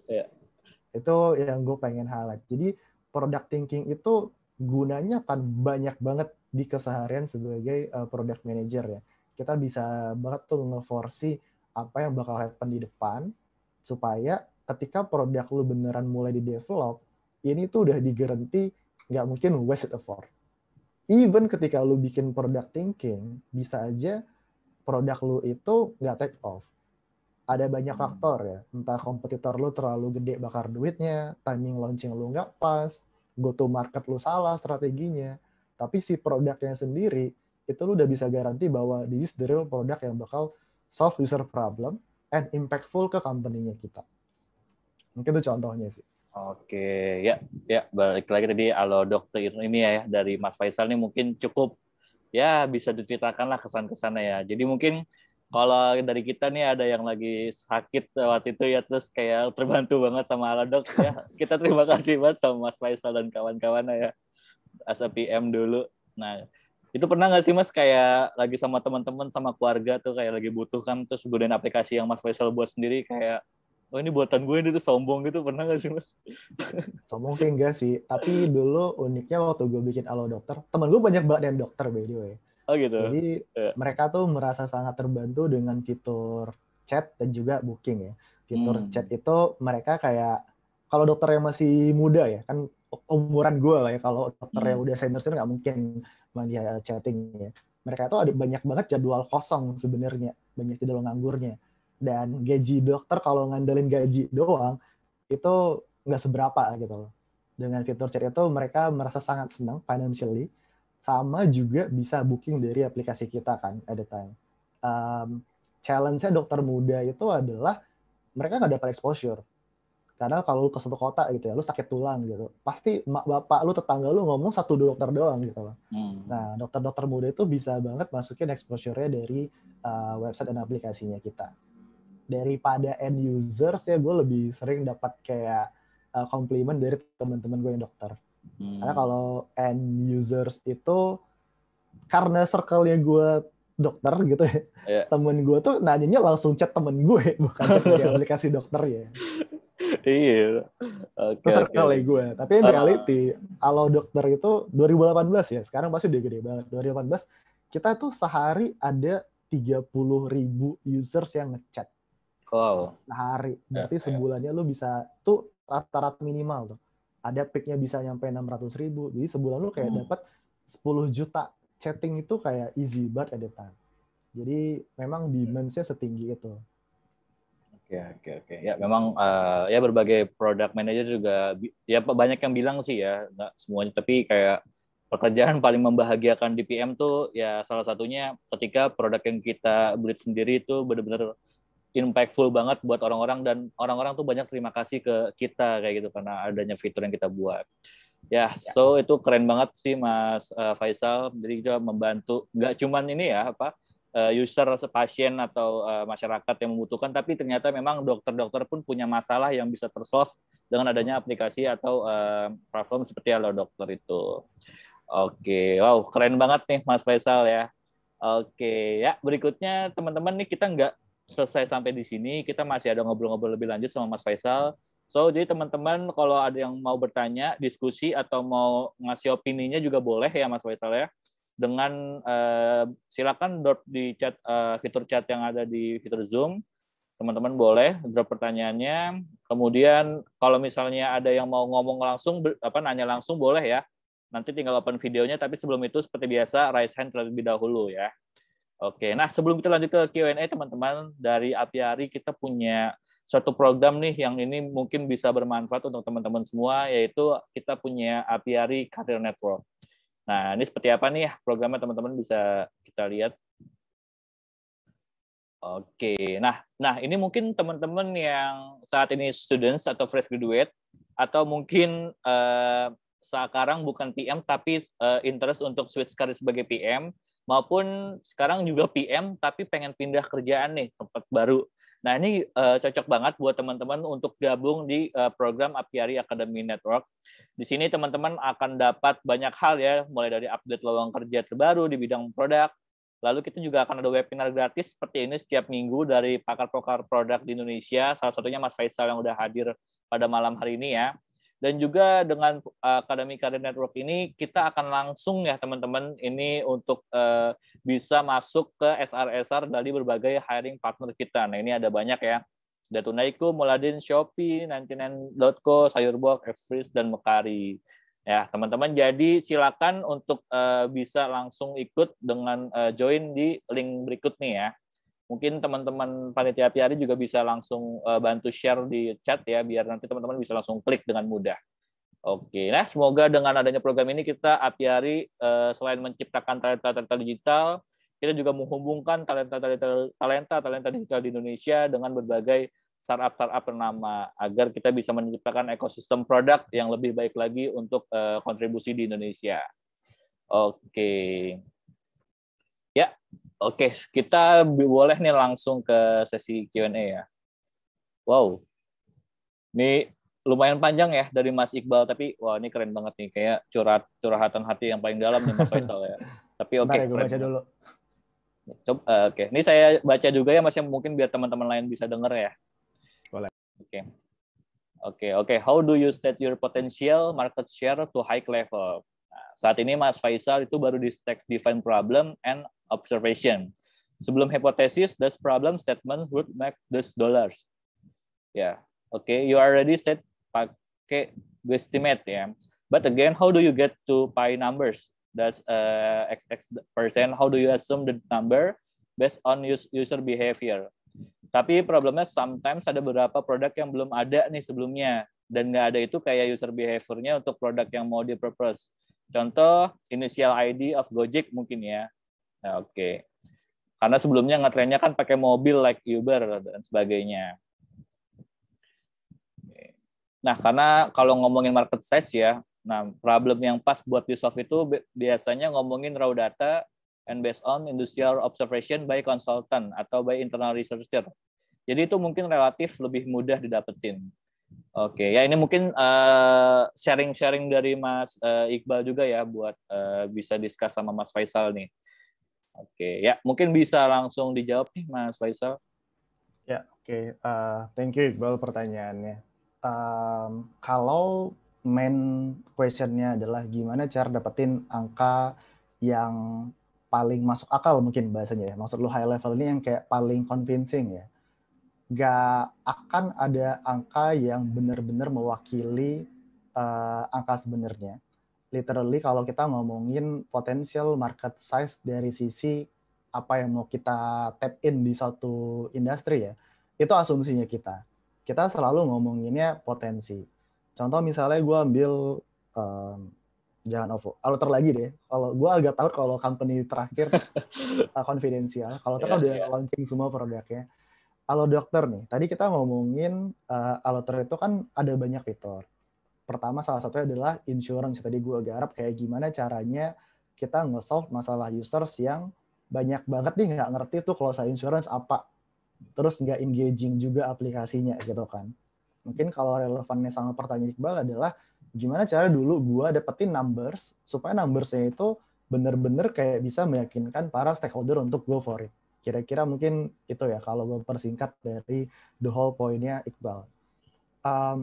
Itu yang gue pengen highlight. Jadi product thinking itu gunanya kan banyak banget di keseharian sebagai product manager ya. Kita bisa banget tuh nge-foresee apa yang bakal happen di depan supaya ketika produk lu beneran mulai di-develop, ini tuh udah di-guarantee nggak mungkin wasted effort. Even ketika lu bikin product thinking, bisa aja produk lu itu nggak take off. Ada banyak faktor ya, entah kompetitor lu terlalu gede bakar duitnya, timing launching lu nggak pas, go to market lu salah strateginya, tapi si produknya sendiri, itu lu udah bisa garansi bahwa this is the real product yang bakal solve user problem and impactful ke company-nya kita. Mungkin itu contohnya sih. Oke, ya balik lagi tadi Halo Dokter ini ya dari Mas Faisal ini mungkin cukup ya bisa diceritakan lah kesan-kesannya ya. Jadi mungkin kalau dari kita nih ada yang lagi sakit waktu itu ya terus kayak terbantu banget sama Halo Dok ya. Kita terima kasih banget sama Mas Faisal dan kawan-kawannya ya. As a PM dulu. Nah, itu pernah nggak sih Mas kayak lagi sama teman-teman sama keluarga tuh kayak lagi butuh kan terus gunain aplikasi yang Mas Faisal buat sendiri kayak oh ini buatan gue ini tuh sombong gitu, pernah nggak sih Mas? Sombong sih enggak sih, tapi dulu uniknya waktu gue bikin Halo Dokter, temen gue banyak banget yang dokter by the way. Oh gitu. Jadi mereka tuh merasa sangat terbantu dengan fitur chat dan juga booking ya. Fitur chat itu mereka kayak, kalau dokter yang masih muda ya, kan umuran gue lah ya, kalau dokter yang udah senior nggak mungkin dia chatting ya. Mereka tuh ada banyak banget jadwal kosong sebenarnya, banyak jadwal nganggurnya. Dan gaji dokter kalau ngandelin gaji doang, itu nggak seberapa gitu loh. Dengan fitur chat itu mereka merasa sangat senang financially, sama juga bisa booking dari aplikasi kita kan at the time. Challenge-nya dokter muda itu adalah mereka nggak dapat exposure. Karena kalau lu ke satu kota gitu ya, lu sakit tulang gitu, pasti mak bapak lu, tetangga lu ngomong satu dokter doang gitu loh. Nah, dokter-dokter muda itu bisa banget masukin exposure-nya dari website dan aplikasinya kita. Daripada end users ya, gue lebih sering dapat kayak komplimen dari teman-teman gue yang dokter. Karena kalau end users itu, karena circle-nya gue dokter gitu ya, temen gue tuh nanyanya langsung chat temen gue, bukan chat dari aplikasi dokter ya. Iya. Itu circle-nya gue. Tapi in reality, Halo Dokter itu 2018 ya, sekarang pasti udah gede banget. 2018, kita tuh sehari ada 30.000 users yang ngechat. Wow. Sehari. Berarti sebulannya lu bisa, tuh rata-rata minimal tuh. Ada peak-nya bisa nyampe 600.000. Jadi sebulan lu kayak dapat 10 juta chatting itu kayak easy banget at the time. Jadi memang demand-nya setinggi itu. Oke. Ya memang ya berbagai product manager juga ya banyak yang bilang sih ya, nggak semuanya, tapi kayak pekerjaan paling membahagiakan di PM tuh ya salah satunya ketika produk yang kita build sendiri itu benar-benar impactful banget buat orang-orang, dan orang-orang tuh banyak terima kasih ke kita kayak gitu karena adanya fitur yang kita buat. Ya, so itu keren banget sih Mas Faisal. Jadi kita membantu nggak cuman ini ya user, pasien atau masyarakat yang membutuhkan, tapi ternyata memang dokter-dokter pun punya masalah yang bisa tersolve dengan adanya aplikasi atau platform seperti Halo Dokter itu. Oke, wow, keren banget nih Mas Faisal ya. Oke, ya berikutnya teman-teman nih kita nggak selesai sampai di sini, kita masih ada ngobrol-ngobrol lebih lanjut sama Mas Faisal. So, jadi teman-teman kalau ada yang mau bertanya, diskusi, atau mau ngasih opininya juga boleh ya Mas Faisal ya. Dengan silakan drop di chat, fitur chat yang ada di fitur Zoom. Teman-teman boleh drop pertanyaannya. Kemudian kalau misalnya ada yang mau ngomong langsung, nanya langsung boleh ya. Nanti tinggal open videonya, tapi sebelum itu seperti biasa, raise hand terlebih dahulu ya. Oke, nah sebelum kita lanjut ke Q&A teman-teman, dari Apiari kita punya suatu program nih yang ini mungkin bisa bermanfaat untuk teman-teman semua, yaitu kita punya Apiari Career Network. Nah, ini seperti apa nih programnya teman-teman bisa kita lihat. Oke, nah ini mungkin teman-teman yang saat ini students atau fresh graduate, atau mungkin sekarang bukan PM tapi interest untuk switch karir sebagai PM, maupun sekarang juga PM tapi pengen pindah kerjaan nih, tempat baru. Nah, ini cocok banget buat teman-teman untuk gabung di program Apiari Academy Network. Di sini teman-teman akan dapat banyak hal ya, mulai dari update lowongan kerja terbaru di bidang produk. Lalu kita juga akan ada webinar gratis seperti ini setiap minggu dari pakar-pakar produk di Indonesia, salah satunya Mas Faisal yang udah hadir pada malam hari ini ya. Dan juga dengan Academy Career Network ini, kita akan langsung ya teman-teman ini untuk bisa masuk ke SR-SR dari berbagai hiring partner kita. Nah, ini ada banyak ya. Ada Tunaiku, Muladin, Shopee, 99.co, Sayurbox, Fries, dan Mekari. Ya, teman-teman, jadi silakan untuk bisa langsung ikut dengan join di link berikut nih ya. Mungkin teman-teman panitia Apiari juga bisa langsung bantu share di chat ya, biar nanti teman-teman bisa langsung klik dengan mudah. Oke, nah semoga dengan adanya program ini kita Apiari selain menciptakan talenta-talenta digital, kita juga menghubungkan talenta digital di Indonesia dengan berbagai startup ternama agar kita bisa menciptakan ekosistem produk yang lebih baik lagi untuk kontribusi di Indonesia. Oke. Ya, oke. Kita boleh nih langsung ke sesi Q&A ya. Wow. Ini lumayan panjang ya dari Mas Iqbal, tapi wah ini keren banget nih, kayak curhatan hati yang paling dalam nih Mas Faisal ya. Tapi oke, ya, gue baca dulu. Coba, oke. Ini saya baca juga ya Mas, yang mungkin biar teman-teman lain bisa dengar ya. Boleh. Oke. How do you state your potential market share to high level? Nah, saat ini Mas Faisal itu baru di text define problem and observation. Sebelum hipotesis, does problem statement would make this dollars. Ya, oke. You already said pakai guesstimate ya. But again, how do you get to pi numbers? Does XX%, how do you assume the number based on user behavior? Tapi problemnya sometimes ada beberapa produk yang belum ada nih sebelumnya, dan nggak ada itu kayak user behavior-nya untuk produk yang mau di-propose. Contoh, initial ID of Gojek mungkin ya. Nah, oke. Karena sebelumnya ngetrennya kan pakai mobil like Uber dan sebagainya. Nah, karena kalau ngomongin market size ya, nah problem yang pas buat Usoft itu biasanya ngomongin raw data and based on industrial observation by consultant atau by internal researcher. Jadi itu mungkin relatif lebih mudah didapetin. Oke, ya ini mungkin sharing-sharing dari Mas Iqbal juga ya buat bisa discuss sama Mas Faisal nih. Oke, ya mungkin bisa langsung dijawab nih Mas Faisal. Ya, oke. Thank you Iqbal pertanyaannya. Kalau main question-nya adalah gimana cara dapetin angka yang paling masuk akal mungkin bahasanya ya. Maksud lu high level ini yang kayak paling convincing ya. Gak akan ada angka yang benar-benar mewakili angka sebenarnya. Literally kalau kita ngomongin potential market size dari sisi apa yang mau kita tap in di suatu industri ya, itu asumsinya kita. Kita selalu ngomonginnya potensi. Contoh misalnya gue ambil, jangan OVO, Alloter lagi deh. Kalau gue agak tahu kalau company terakhir konfidensial, kalau kan udah launching semua produknya. Halo dokter nih, tadi kita ngomongin Alloter itu kan ada banyak fitur. Pertama salah satunya adalah insurance. Tadi gue garap kayak gimana caranya kita nge-solve masalah users yang banyak banget nih nggak ngerti tuh kalau saya insurance apa. Terus nggak engaging juga aplikasinya gitu kan. Mungkin kalau relevannya sama pertanyaan Iqbal adalah gimana cara dulu gue dapetin numbers supaya numbersnya itu bener-bener kayak bisa meyakinkan para stakeholder untuk go for it. Kira-kira mungkin itu ya kalau gue persingkat dari the whole point-nya Iqbal.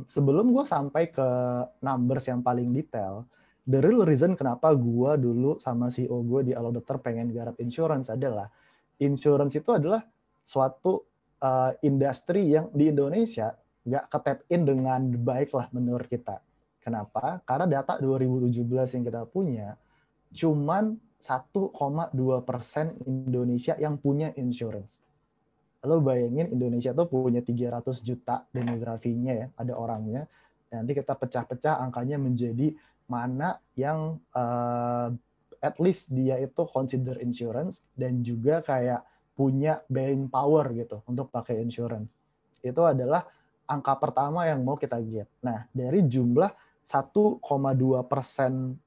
sebelum gue sampai ke numbers yang paling detail, the real reason kenapa gue dulu sama CEO gue di Allo Dokter pengen garap insurance adalah insurance itu adalah suatu industri yang di Indonesia nggak ke-tap in dengan baik lah menurut kita. Kenapa? Karena data 2017 yang kita punya, cuman 1,2% Indonesia yang punya insurance. Lo bayangin Indonesia tuh punya 300 juta demografinya ya, ada orangnya. Nanti kita pecah-pecah angkanya menjadi mana yang at least dia itu consider insurance dan juga kayak punya buying power gitu untuk pakai insurance. Itu adalah angka pertama yang mau kita get. Nah, dari jumlah 1,2%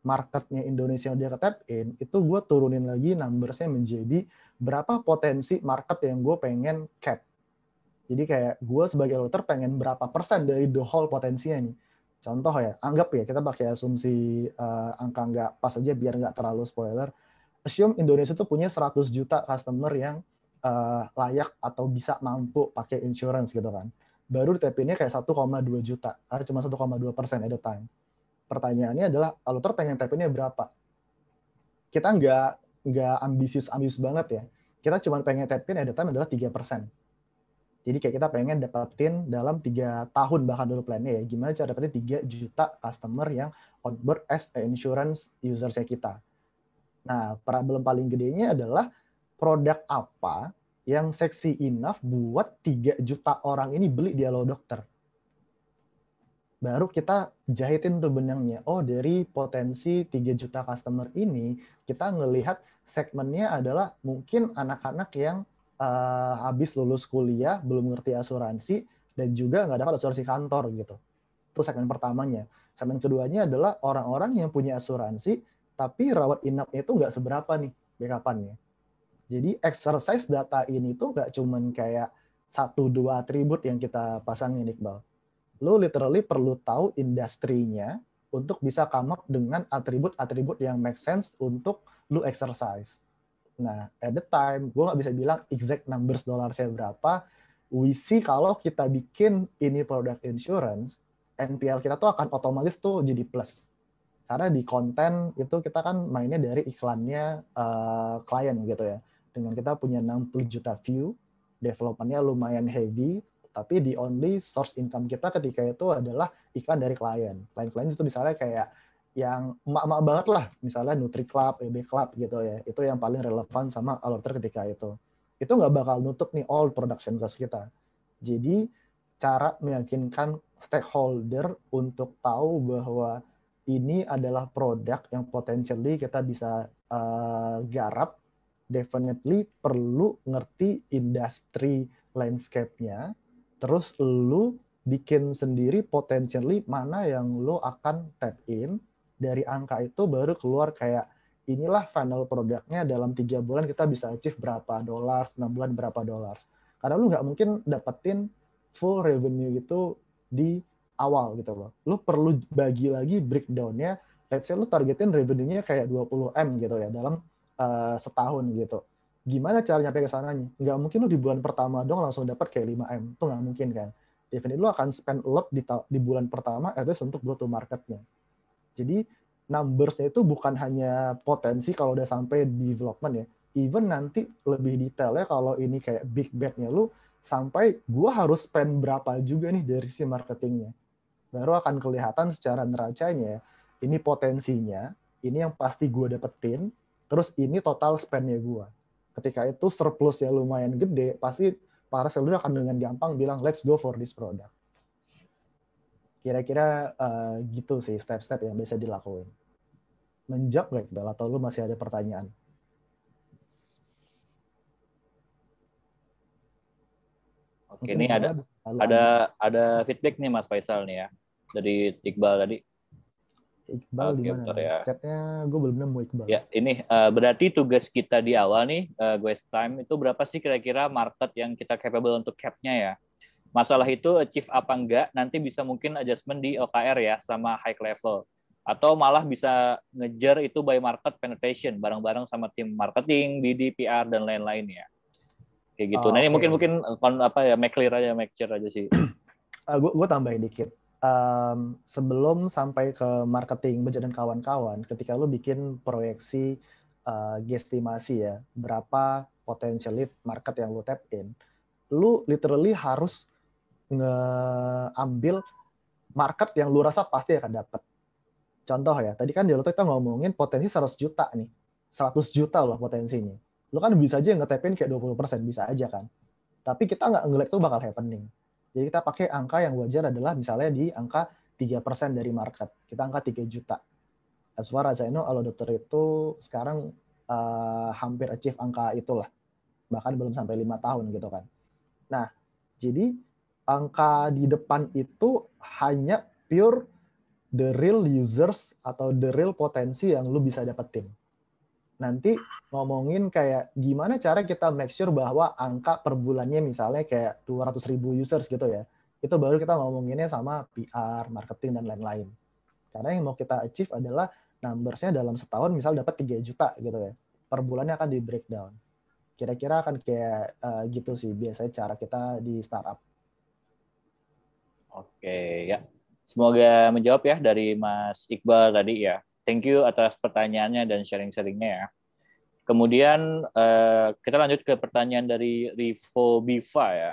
marketnya Indonesia yang dia ke-tap in, itu gue turunin lagi numbersnya menjadi berapa potensi market yang gue pengen cap. Jadi kayak gue sebagai dokter pengen berapa persen dari the whole potensinya nih. Contoh ya, anggap ya kita pakai asumsi angka nggak pas aja biar nggak terlalu spoiler. Assume Indonesia tuh punya 100 juta customer yang layak atau bisa mampu pakai insurance gitu kan. Baru TP-nya kayak 1,2 juta, cuma 1,2% at the time. Pertanyaannya adalah, dokter pengen TP-nya berapa? Kita nggak ambisius banget ya. Kita cuma pengen tap-in at the time adalah 3%. Jadi kayak kita pengen dapetin dalam 3 tahun bahkan dulu plannya ya, gimana cara dapetin 3 juta customer yang on board as a insurance user-nya kita. Nah, problem paling gedenya adalah produk apa yang seksi enough buat 3 juta orang ini beli di Allo Dokter. Baru kita jahitin tuh benangnya. Oh, dari potensi 3 juta customer ini, kita ngelihat segmennya adalah mungkin anak-anak yang habis lulus kuliah, belum ngerti asuransi, dan juga nggak dapat asuransi kantor gitu. Itu segmen pertamanya. Segmen keduanya adalah orang-orang yang punya asuransi, tapi rawat inapnya itu nggak seberapa nih backup-annya. Jadi exercise data ini tuh nggak cuman kayak 1-2 atribut yang kita pasangin, Iqbal. Lo literally perlu tahu industrinya untuk bisa come up dengan atribut-atribut yang make sense untuk lo exercise. Nah, at the time, gue nggak bisa bilang exact numbers dollarsnya berapa. We see kalau kita bikin ini produk insurance, NPL kita tuh akan otomatis tuh jadi plus. Karena di konten itu kita kan mainnya dari iklannya klien gitu ya. Dengan kita punya 60 juta view, developmentnya lumayan heavy, tapi the only source income kita ketika itu adalah iklan dari klien. Klien-klien itu misalnya kayak yang emak-emak banget lah, misalnya Nutri Club, EB Club gitu ya. Itu yang paling relevan sama Allo Dokter ketika itu. Itu nggak bakal nutup nih all production cost kita. Jadi cara meyakinkan stakeholder untuk tahu bahwa ini adalah produk yang potentially kita bisa garap, definitely perlu ngerti industri landscape-nya, terus lu bikin sendiri potentially mana yang lu akan tap in, dari angka itu baru keluar kayak inilah final produknya dalam 3 bulan kita bisa achieve berapa dolar, 6 bulan berapa dolar. Karena lu nggak mungkin dapetin full revenue itu di awal gitu loh. Lu perlu bagi lagi breakdown-nya, let's say lu targetin revenue-nya kayak 20M gitu ya dalam setahun gitu. Gimana cara nyampe ke sananya? Nggak mungkin lu di bulan pertama dong langsung dapat kayak 5M. Itu nggak mungkin kan. Definitely lu akan spend a lot di bulan pertama at least untuk go to market-nya. Jadi numbers-nya itu bukan hanya potensi kalau udah sampai development ya. Even nanti lebih detailnya kalau ini kayak big bet-nya lu, sampai gua harus spend berapa juga nih dari si marketingnya. Baru akan kelihatan secara neracanya, ini potensinya, ini yang pasti gue dapetin, terus ini total spend-nya gue. Ketika itu surplusnya lumayan gede, pasti para seller akan dengan gampang bilang, let's go for this product. Kira-kira gitu sih step-step yang bisa dilakuin. Menjawab nggak, atau lu masih ada pertanyaan? Oke, ini ada feedback nih Mas Faisal nih ya, dari Iqbal tadi. Iqbal di mana? Ya. Chatnya gue belum nemu Iqbal. Ya, ini berarti tugas kita di awal nih, Guys Time, itu berapa sih kira-kira market yang kita capable untuk cap-nya ya? Masalah itu achieve apa enggak, nanti bisa mungkin adjustment di OKR ya, sama high level. Atau malah bisa ngejar itu by market penetration, bareng-bareng sama tim marketing, BD, PR, dan lain-lain ya. Kayak gitu. Nah, ini mungkin make clear aja sih. Gue tambahin dikit. Sebelum sampai ke marketing budget dan kawan-kawan, ketika lu bikin proyeksi guesstimasi ya, berapa potentially market yang lu tap in, lu literally harus ngeambil market yang lu rasa pasti akan dapat. Contoh ya, tadi kan di Loto kita ngomongin potensi 100 juta nih. 100 juta loh potensinya. Lu kan bisa aja ngetapin kayak 20%, bisa aja kan. Tapi kita nggak ngeliat itu bakal happening. Jadi kita pakai angka yang wajar adalah misalnya di angka 3% dari market. Kita angka 3 juta. As far as I know, Allodoter itu sekarang hampir achieve angka itulah. Bahkan belum sampai 5 tahun gitu kan. Nah, jadi angka di depan itu hanya pure the real users atau the real potensi yang lu bisa dapetin. Nanti ngomongin kayak gimana cara kita make sure bahwa angka per bulannya misalnya kayak 200.000 users gitu ya. Itu baru kita ngomonginnya sama PR, marketing, dan lain-lain. Karena yang mau kita achieve adalah numbers-nya dalam setahun misal dapat 3 juta gitu ya. Per bulannya akan di breakdown. Kira-kira akan kayak gitu sih biasanya cara kita di startup. Oke, ya. Semoga menjawab ya dari Mas Iqbal tadi ya. Thank you atas pertanyaannya dan sharing-sharingnya ya. Kemudian kita lanjut ke pertanyaan dari Rivo Biva ya.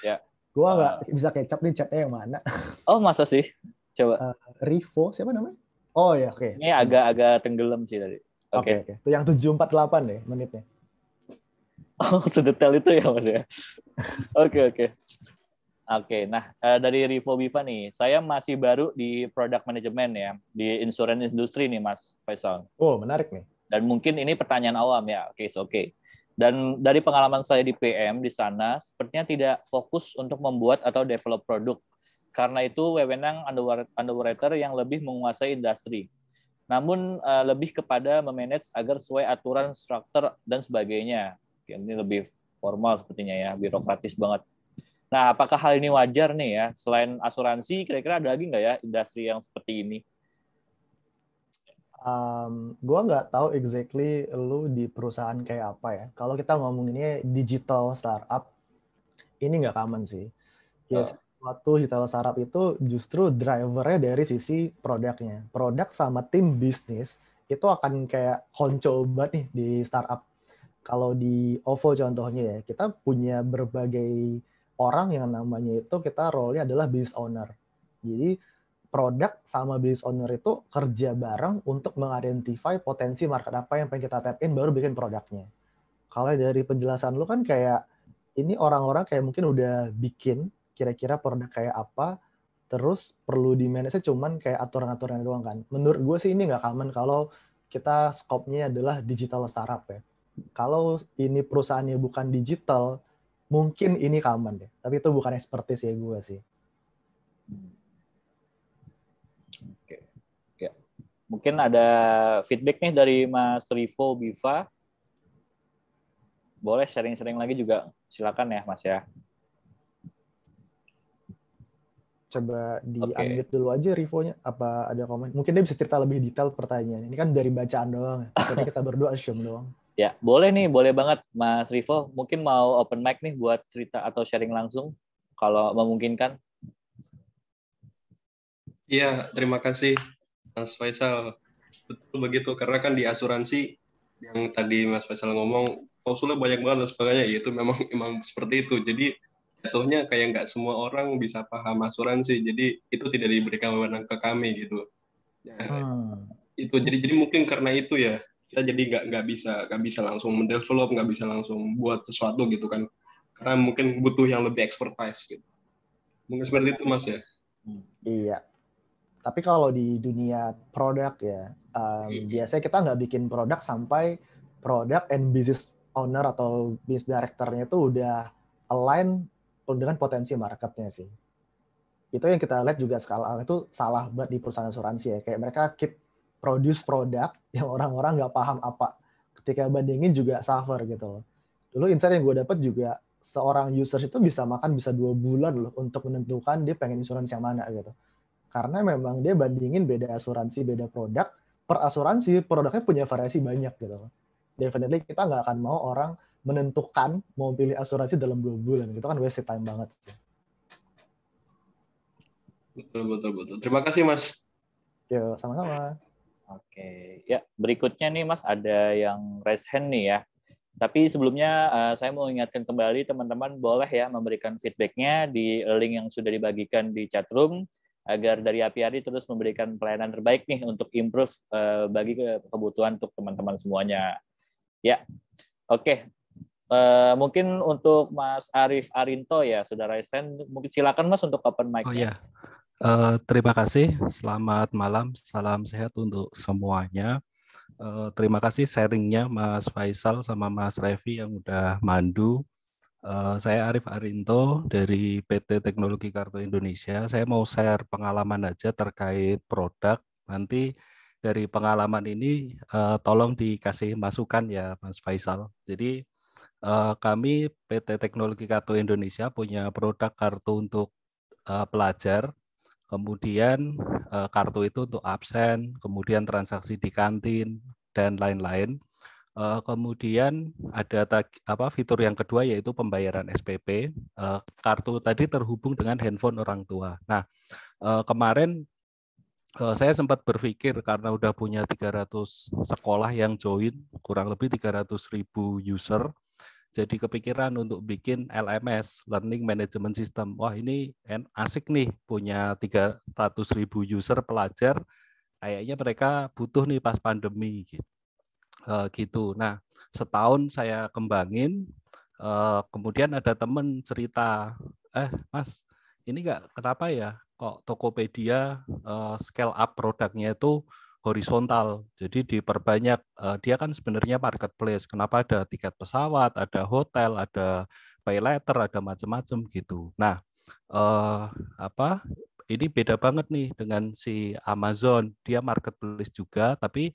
Ya. Gua nggak bisa kecap nih chatnya yang mana. Oh, masa sih? Coba. Rivo, siapa namanya? Oh ya, oke. Ini agak tenggelam sih tadi. Oke. Itu yang 748 deh menitnya. Oh, sedetail itu ya Mas ya. Oke. Oke, nah dari Rivo Biva nih, saya masih baru di product management ya, di insurance industry nih Mas Faisal. Oh, menarik nih. Dan mungkin ini pertanyaan awam ya, oke. Dan dari pengalaman saya di PM di sana, sepertinya tidak fokus untuk membuat atau develop produk. Karena itu wewenang underwriter yang lebih menguasai industri. Namun lebih kepada memanage agar sesuai aturan, struktur, dan sebagainya. Ini lebih formal sepertinya ya, birokratis banget. Nah, apakah hal ini wajar nih ya? Selain asuransi, kira-kira ada lagi nggak ya industri yang seperti ini? Gue nggak tahu exactly lu di perusahaan kayak apa ya. Kalau kita ngomonginnya digital startup, ini nggak common sih. Biasanya suatu digital startup itu justru drivernya dari sisi produknya. Produk sama tim bisnis itu akan kayak konco banget nih di startup. Kalau di OVO contohnya ya, kita punya berbagai orang yang namanya itu kita role-nya adalah business owner. Jadi produk sama business owner itu kerja bareng untuk mengidentify potensi market apa yang pengen kita tap in baru bikin produknya. Kalau dari penjelasan lu kan kayak ini orang-orang kayak mungkin udah bikin kira-kira produk kayak apa, terus perlu di manage cuman kayak aturan-aturan doang kan. Menurut gue sih ini nggak common kalau kita scope-nya adalah digital startup ya. Kalau ini perusahaannya bukan digital, mungkin ini common deh. Tapi itu bukan expertise ya gue sih. Oke. Ya. Mungkin ada feedback nih dari Mas Rivo Biva. Boleh sharing-sharing lagi juga. Silakan ya, Mas ya. Coba di-unmute dulu aja Rivo-nya. Apa ada komen? Mungkin dia bisa cerita lebih detail pertanyaan. Ini kan dari bacaan doang. Takutnya kita berdua assume doang. Ya, boleh nih, boleh banget Mas Rivo. Mungkin mau open mic nih buat cerita atau sharing langsung kalau memungkinkan. Iya, terima kasih Mas Faisal. Betul begitu, karena kan di asuransi yang tadi Mas Faisal ngomong, klausulnya banyak banget dan sebagainya, ya itu memang seperti itu. Jadi jatuhnya kayak nggak semua orang bisa paham asuransi, jadi itu tidak diberikan wewenang ke kami gitu. Ya, itu jadi mungkin karena itu ya kita jadi nggak bisa langsung mendevelop, nggak bisa langsung buat sesuatu gitu kan, karena mungkin butuh yang lebih expertise gitu. Mungkin seperti itu Mas ya. Iya. Tapi kalau di dunia produk ya, biasanya kita nggak bikin produk sampai product and business owner atau business director-nya itu udah align dengan potensi marketnya sih. Itu yang kita lihat juga sekarang itu salah banget di perusahaan asuransi ya. Kayak mereka keep produce produk yang orang-orang nggak paham apa. Ketika bandingin juga suffer gitu loh. Dulu insight yang gue dapat juga seorang user itu bisa makan bisa 2 bulan loh untuk menentukan dia pengen insurance yang mana gitu. Karena memang dia bandingin beda asuransi, beda produk. Per asuransi, produknya punya variasi banyak gitu. Definitely kita nggak akan mau orang menentukan mau pilih asuransi dalam 2 bulan. Itu kan waste time banget sih. Betul. Terima kasih, Mas. Yuk, sama-sama. Oke, ya berikutnya nih Mas ada yang raise hand nih ya. Tapi sebelumnya saya mau ingatkan kembali teman-teman boleh ya memberikan feedbacknya di link yang sudah dibagikan di chatroom agar dari Apiari terus memberikan pelayanan terbaik nih untuk improve bagi kebutuhan untuk teman-teman semuanya. Ya, oke. Mungkin untuk Mas Arif Arinto ya, sudah raise hand. Mungkin silakan Mas untuk open Oh mic-nya. ya, terima kasih. Selamat malam, salam sehat untuk semuanya. Terima kasih sharingnya Mas Faisal sama Mas Revi yang udah mandu. Saya Arif Arinto dari PT Teknologi Kartu Indonesia. Saya mau share pengalaman aja terkait produk. Nanti dari pengalaman ini tolong dikasih masukan ya Mas Faisal. Jadi kami PT Teknologi Kartu Indonesia punya produk kartu untuk pelajar. Kemudian kartu itu untuk absen, kemudian transaksi di kantin dan lain-lain. Kemudian ada fitur yang kedua yaitu pembayaran SPP. Kartu tadi terhubung dengan handphone orang tua. Nah, kemarin saya sempat berpikir karena udah punya 300 sekolah yang join, kurang lebih 300.000 user. Jadi kepikiran untuk bikin LMS, Learning Management System. Wah ini asik nih, punya 300.000 user pelajar, kayaknya mereka butuh nih pas pandemi gitu. Nah, setahun saya kembangin, kemudian ada temen cerita, Mas, ini kenapa ya kok Tokopedia scale up produknya itu horizontal, jadi diperbanyak. Dia kan sebenarnya marketplace. Kenapa ada tiket pesawat, ada hotel, ada pay letter, ada macam-macam gitu. Nah, ini beda banget nih dengan si Amazon. Dia marketplace juga, tapi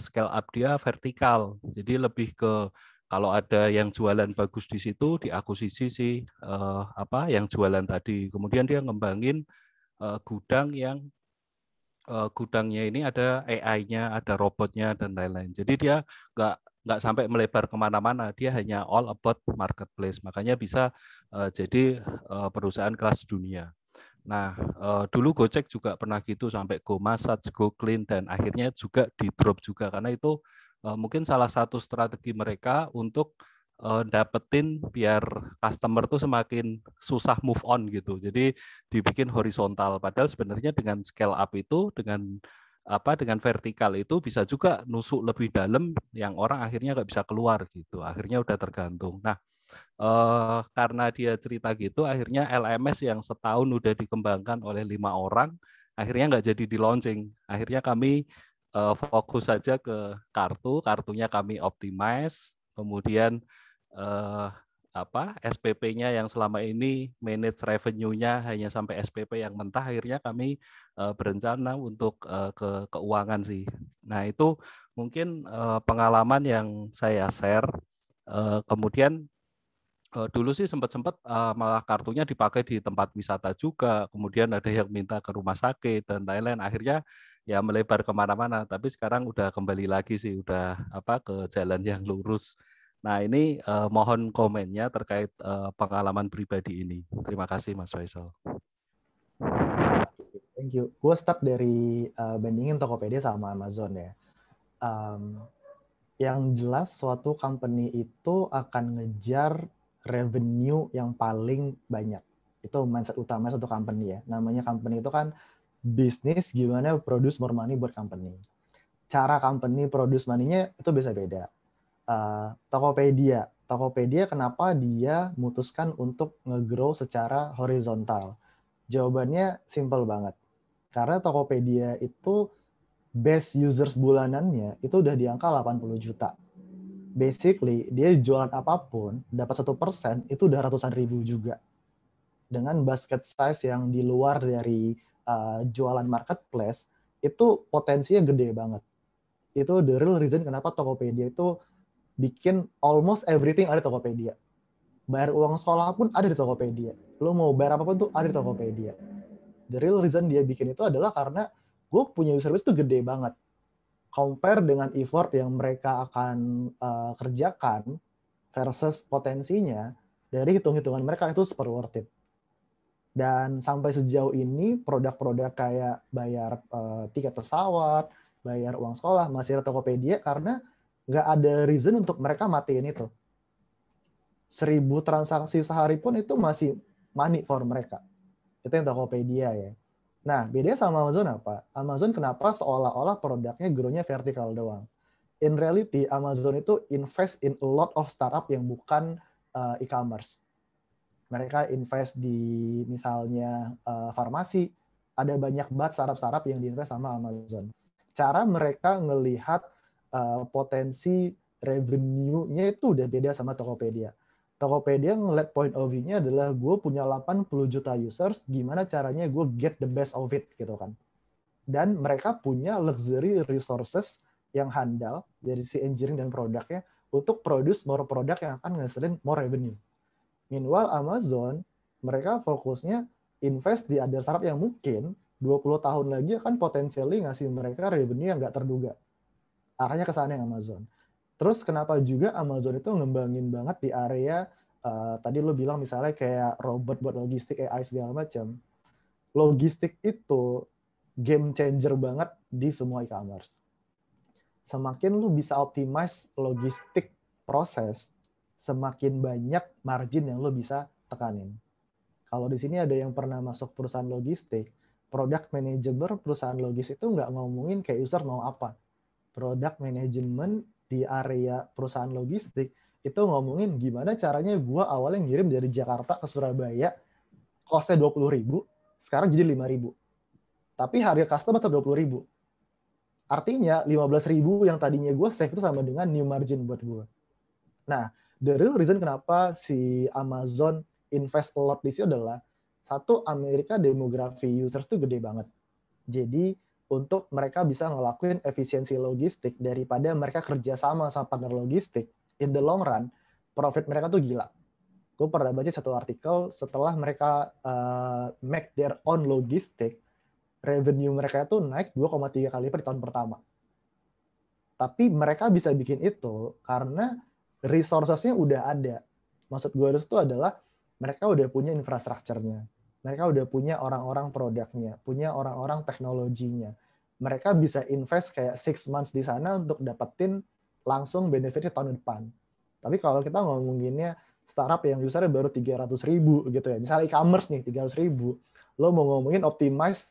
scale up dia vertikal. Jadi lebih ke kalau ada yang jualan bagus di situ, diakuisisi si yang jualan tadi. Kemudian dia ngembangin gudang yang gudangnya ini ada AI-nya, ada robotnya dan lain-lain. Jadi dia nggak sampai melebar kemana-mana, dia hanya all about marketplace. Makanya bisa jadi perusahaan kelas dunia. Nah, dulu Gojek juga pernah gitu sampai Go Massage, Go Clean, dan akhirnya juga di drop juga karena itu mungkin salah satu strategi mereka untuk dapetin biar customer tuh semakin susah move on gitu. Jadi dibikin horizontal. Padahal sebenarnya dengan scale up itu dengan vertikal itu bisa juga nusuk lebih dalam yang orang akhirnya nggak bisa keluar gitu. Akhirnya udah tergantung. Nah, karena dia cerita gitu, akhirnya LMS yang setahun udah dikembangkan oleh 5 orang, akhirnya nggak jadi di launching. Akhirnya kami fokus saja ke kartunya kami optimize, kemudian SPP-nya yang selama ini manage revenue-nya hanya sampai SPP yang mentah, akhirnya kami berencana untuk ke keuangan sih. Nah itu mungkin pengalaman yang saya share. Kemudian dulu sih sempat malah kartunya dipakai di tempat wisata juga, kemudian ada yang minta ke rumah sakit dan lain-lain. Akhirnya ya melebar kemana-mana. Tapi sekarang udah kembali lagi sih, udah ke jalan yang lurus. Nah ini mohon komennya terkait pengalaman pribadi ini. Terima kasih Mas Faisal. Thank you. Gue start dari bandingin Tokopedia sama Amazon ya. Yang jelas suatu company itu akan ngejar revenue yang paling banyak. Itu mindset utama suatu company ya. Namanya company itu kan bisnis gimana produce more money buat company. Cara company produce money-nya itu bisa beda. Tokopedia kenapa dia memutuskan untuk nge-grow secara horizontal? Jawabannya simple banget. Karena Tokopedia itu base users bulanannya itu udah di angka 80 juta. Basically, dia jualan apapun, dapat 1% itu udah ratusan ribu juga. Dengan basket size yang di luar dari jualan marketplace, itu potensinya gede banget. Itu the real reason kenapa Tokopedia itu bikin almost everything ada di Tokopedia. Bayar uang sekolah pun ada di Tokopedia. Lo mau bayar apapun tuh ada di Tokopedia. The real reason dia bikin itu adalah karena gue punya user base itu gede banget. Compare dengan effort yang mereka akan kerjakan versus potensinya, dari hitung-hitungan mereka itu super worth it. Dan sampai sejauh ini produk-produk kayak bayar tiket pesawat, bayar uang sekolah masih ada Tokopedia karena nggak ada reason untuk mereka matiin itu. 1.000 transaksi sehari pun itu masih money for mereka. Itu yang Tokopedia ya. Nah, bedanya sama Amazon apa? Amazon kenapa seolah-olah produknya grow-nya vertikal doang? In reality, Amazon itu invest in a lot of startup yang bukan e-commerce. Mereka invest di misalnya farmasi, ada banyak banget startup-startup yang diinvest sama Amazon. Cara mereka ngelihat potensi revenue-nya itu udah beda sama Tokopedia. Tokopedia ngeliat point of view-nya adalah gue punya 80 juta users, gimana caranya gue get the best of it gitu kan. Dan mereka punya luxury resources yang handal dari si engineering dan produknya untuk produce more produk yang akan ngeselin more revenue. Meanwhile Amazon, mereka fokusnya invest di ada startup yang mungkin 20 tahun lagi akan potensially ngasih mereka revenue yang nggak terduga. Arahnya ke sana yang Amazon. Terus kenapa juga Amazon itu ngembangin banget di area, tadi lo bilang misalnya kayak robot buat logistik, AI segala macam. Logistik itu game changer banget di semua e-commerce. Semakin lo bisa optimize logistik proses, semakin banyak margin yang lo bisa tekanin. Kalau di sini ada yang pernah masuk perusahaan logistik, product manager perusahaan logistik itu nggak ngomongin kayak user mau apa. Product management di area perusahaan logistik itu ngomongin gimana caranya gue awalnya ngirim dari Jakarta ke Surabaya, cost-nya 20.000, sekarang jadi 5.000. Tapi harga customer tetap 20.000. Artinya 15.000 yang tadinya gue save itu sama dengan new margin buat gue. Nah, the real reason kenapa si Amazon invest a lot di sini adalah satu, Amerika demografi users itu gede banget. Jadi untuk mereka bisa ngelakuin efisiensi logistik daripada mereka kerja sama partner logistik, in the long run, profit mereka tuh gila. Gue pernah baca satu artikel, setelah mereka make their own logistik, revenue mereka itu naik 2,3 kali lipat di tahun pertama. Tapi mereka bisa bikin itu karena resources-nya udah ada. Maksud gue itu adalah mereka udah punya infrastrukturnya. Mereka udah punya orang-orang produknya, punya orang-orang teknologinya. Mereka bisa invest kayak 6 months di sana untuk dapetin langsung benefitnya tahun depan. Tapi kalau kita ngomonginnya startup yang usernya baru 300.000 gitu ya, misalnya e-commerce nih 300.000, lo mau ngomongin optimize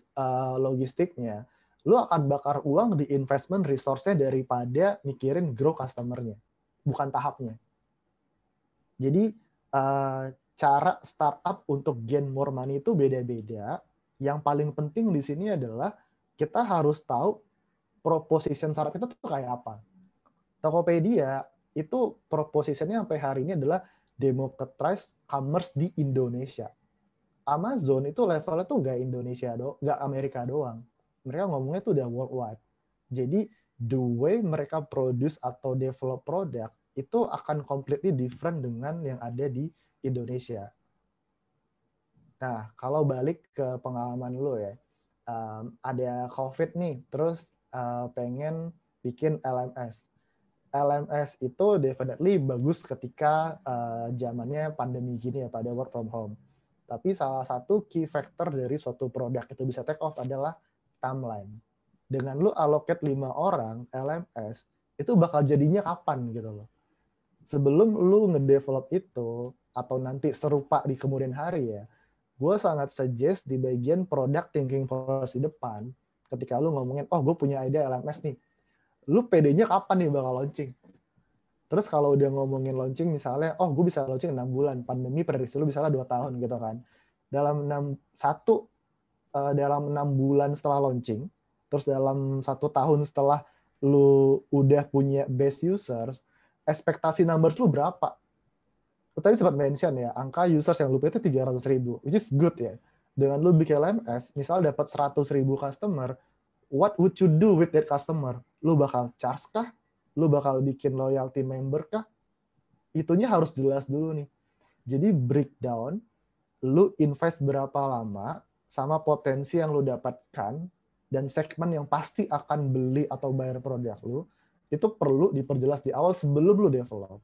logistiknya, lo akan bakar uang di investment resource-nya daripada mikirin grow customer-nya, bukan tahapnya. Jadi cara startup untuk gain more money itu beda-beda. Yang paling penting di sini adalah kita harus tahu proposition startup itu tuh kayak apa. Tokopedia itu propositionnya sampai hari ini adalah democratize commerce di Indonesia. Amazon itu levelnya tuh nggak Indonesia nggak Amerika doang. Mereka ngomongnya tuh udah worldwide. Jadi the way mereka produce atau develop produk itu akan completely different dengan yang ada di Indonesia. Nah, kalau balik ke pengalaman lo ya, ada COVID nih, terus pengen bikin LMS. LMS itu definitely bagus ketika zamannya pandemi gini ya, pada work from home. Tapi salah satu key factor dari suatu produk itu bisa take off adalah timeline. Dengan lu allocate 5 orang LMS, itu bakal jadinya kapan gitu loh. Sebelum lu ngedevelop itu, atau nanti serupa di kemudian hari ya, gue sangat suggest di bagian product thinking process di depan, ketika lu ngomongin, oh gue punya ide LMS nih, lu PD-nya kapan nih bakal launching? Terus kalau udah ngomongin launching misalnya, oh gue bisa launching 6 bulan, pandemi prediksi lu misalnya 2 tahun gitu kan. Dalam 6 bulan setelah launching, terus dalam 1 tahun setelah lu udah punya base users, ekspektasi numbers lu berapa? Lu tadi sempat mention ya, angka users yang lu punya itu 300.000, which is good ya. Dengan lu bikin LMS, misal dapat 100.000 customer, what would you do with that customer? Lu bakal charge kah? Lu bakal bikin loyalty member kah? Itunya harus jelas dulu nih. Jadi breakdown, lu invest berapa lama, sama potensi yang lu dapatkan, dan segmen yang pasti akan beli atau bayar produk lu, itu perlu diperjelas di awal sebelum lu develop.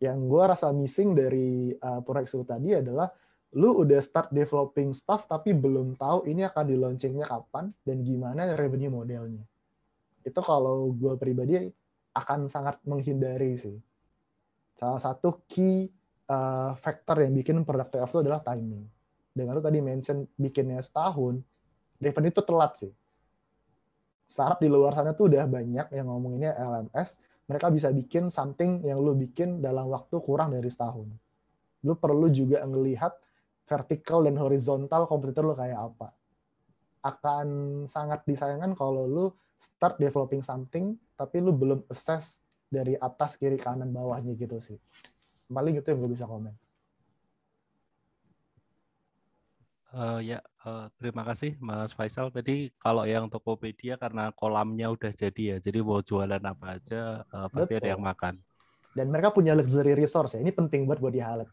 Yang gue rasa missing dari proyek itu tadi adalah lu udah start developing stuff tapi belum tahu ini akan di launchingnya kapan dan gimana revenue modelnya. Itu kalau gue pribadi akan sangat menghindari sih. Salah satu key factor yang bikin product payoff itu adalah timing. Dengan lu tadi mention bikinnya setahun, revenue itu telat sih. Startup di luar sana tuh udah banyak yang ngomonginnya LMS, mereka bisa bikin something yang lu bikin dalam waktu kurang dari setahun. Lu perlu juga ngelihat vertical dan horizontal kompetitor lu kayak apa. Akan sangat disayangkan kalau lu start developing something, tapi lu belum assess dari atas, kiri, kanan, bawahnya gitu sih. Paling itu yang gue bisa komen. Terima kasih Mas Faisal. Tadi kalau yang Tokopedia karena kolamnya udah jadi ya, jadi mau jualan apa aja pasti ada yang makan. Dan mereka punya luxury resource ya. Ini penting buat di highlight.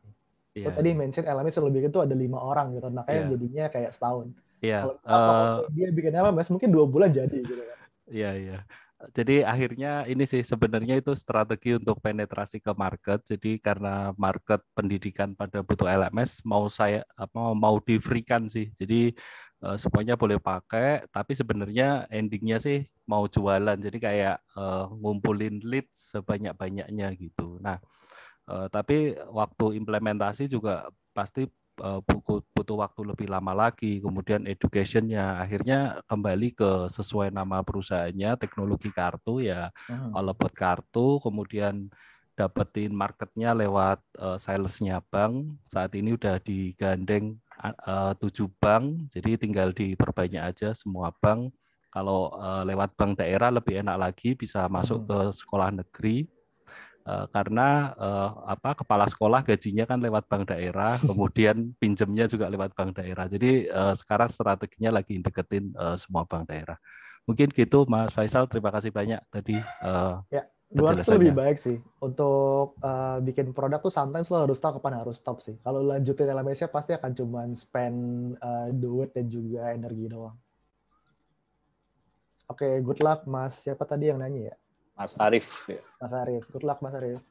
Lo tadi mention LMS yang lebih itu ada 5 orang gitu, makanya jadinya kayak setahun. Kalau Tokopedia bikin LMS mungkin 2 bulan jadi gitu kan. Iya. Jadi akhirnya ini sih sebenarnya itu strategi untuk penetrasi ke market. Jadi karena market pendidikan pada butuh LMS, mau di free-kan sih. Jadi semuanya boleh pakai, tapi sebenarnya endingnya sih mau jualan. Jadi kayak ngumpulin leads sebanyak-banyaknya gitu. Nah, tapi waktu implementasi juga pasti butuh waktu lebih lama lagi, kemudian education-nya akhirnya kembali ke sesuai nama perusahaannya, teknologi kartu ya, all about kartu, kemudian dapetin marketnya lewat sales-nya bank. Saat ini udah digandeng 7 bank, jadi tinggal diperbanyak aja semua bank. Kalau lewat bank daerah lebih enak lagi, bisa masuk ke sekolah negeri. Karena kepala sekolah gajinya kan lewat bank daerah, kemudian pinjemnya juga lewat bank daerah. Jadi sekarang strateginya lagi deketin semua bank daerah. Mungkin gitu Mas Faisal, terima kasih banyak tadi. Gue itu lebih baik sih untuk bikin produk tuh sometimes lo harus tahu kapan harus stop sih. Kalau lanjutin LMS-nya pasti akan cuman spend duit dan juga energi doang. Oke, good luck Mas. Siapa tadi yang nanya ya? Mas Arif. Mas Arif. Good luck Mas Arif.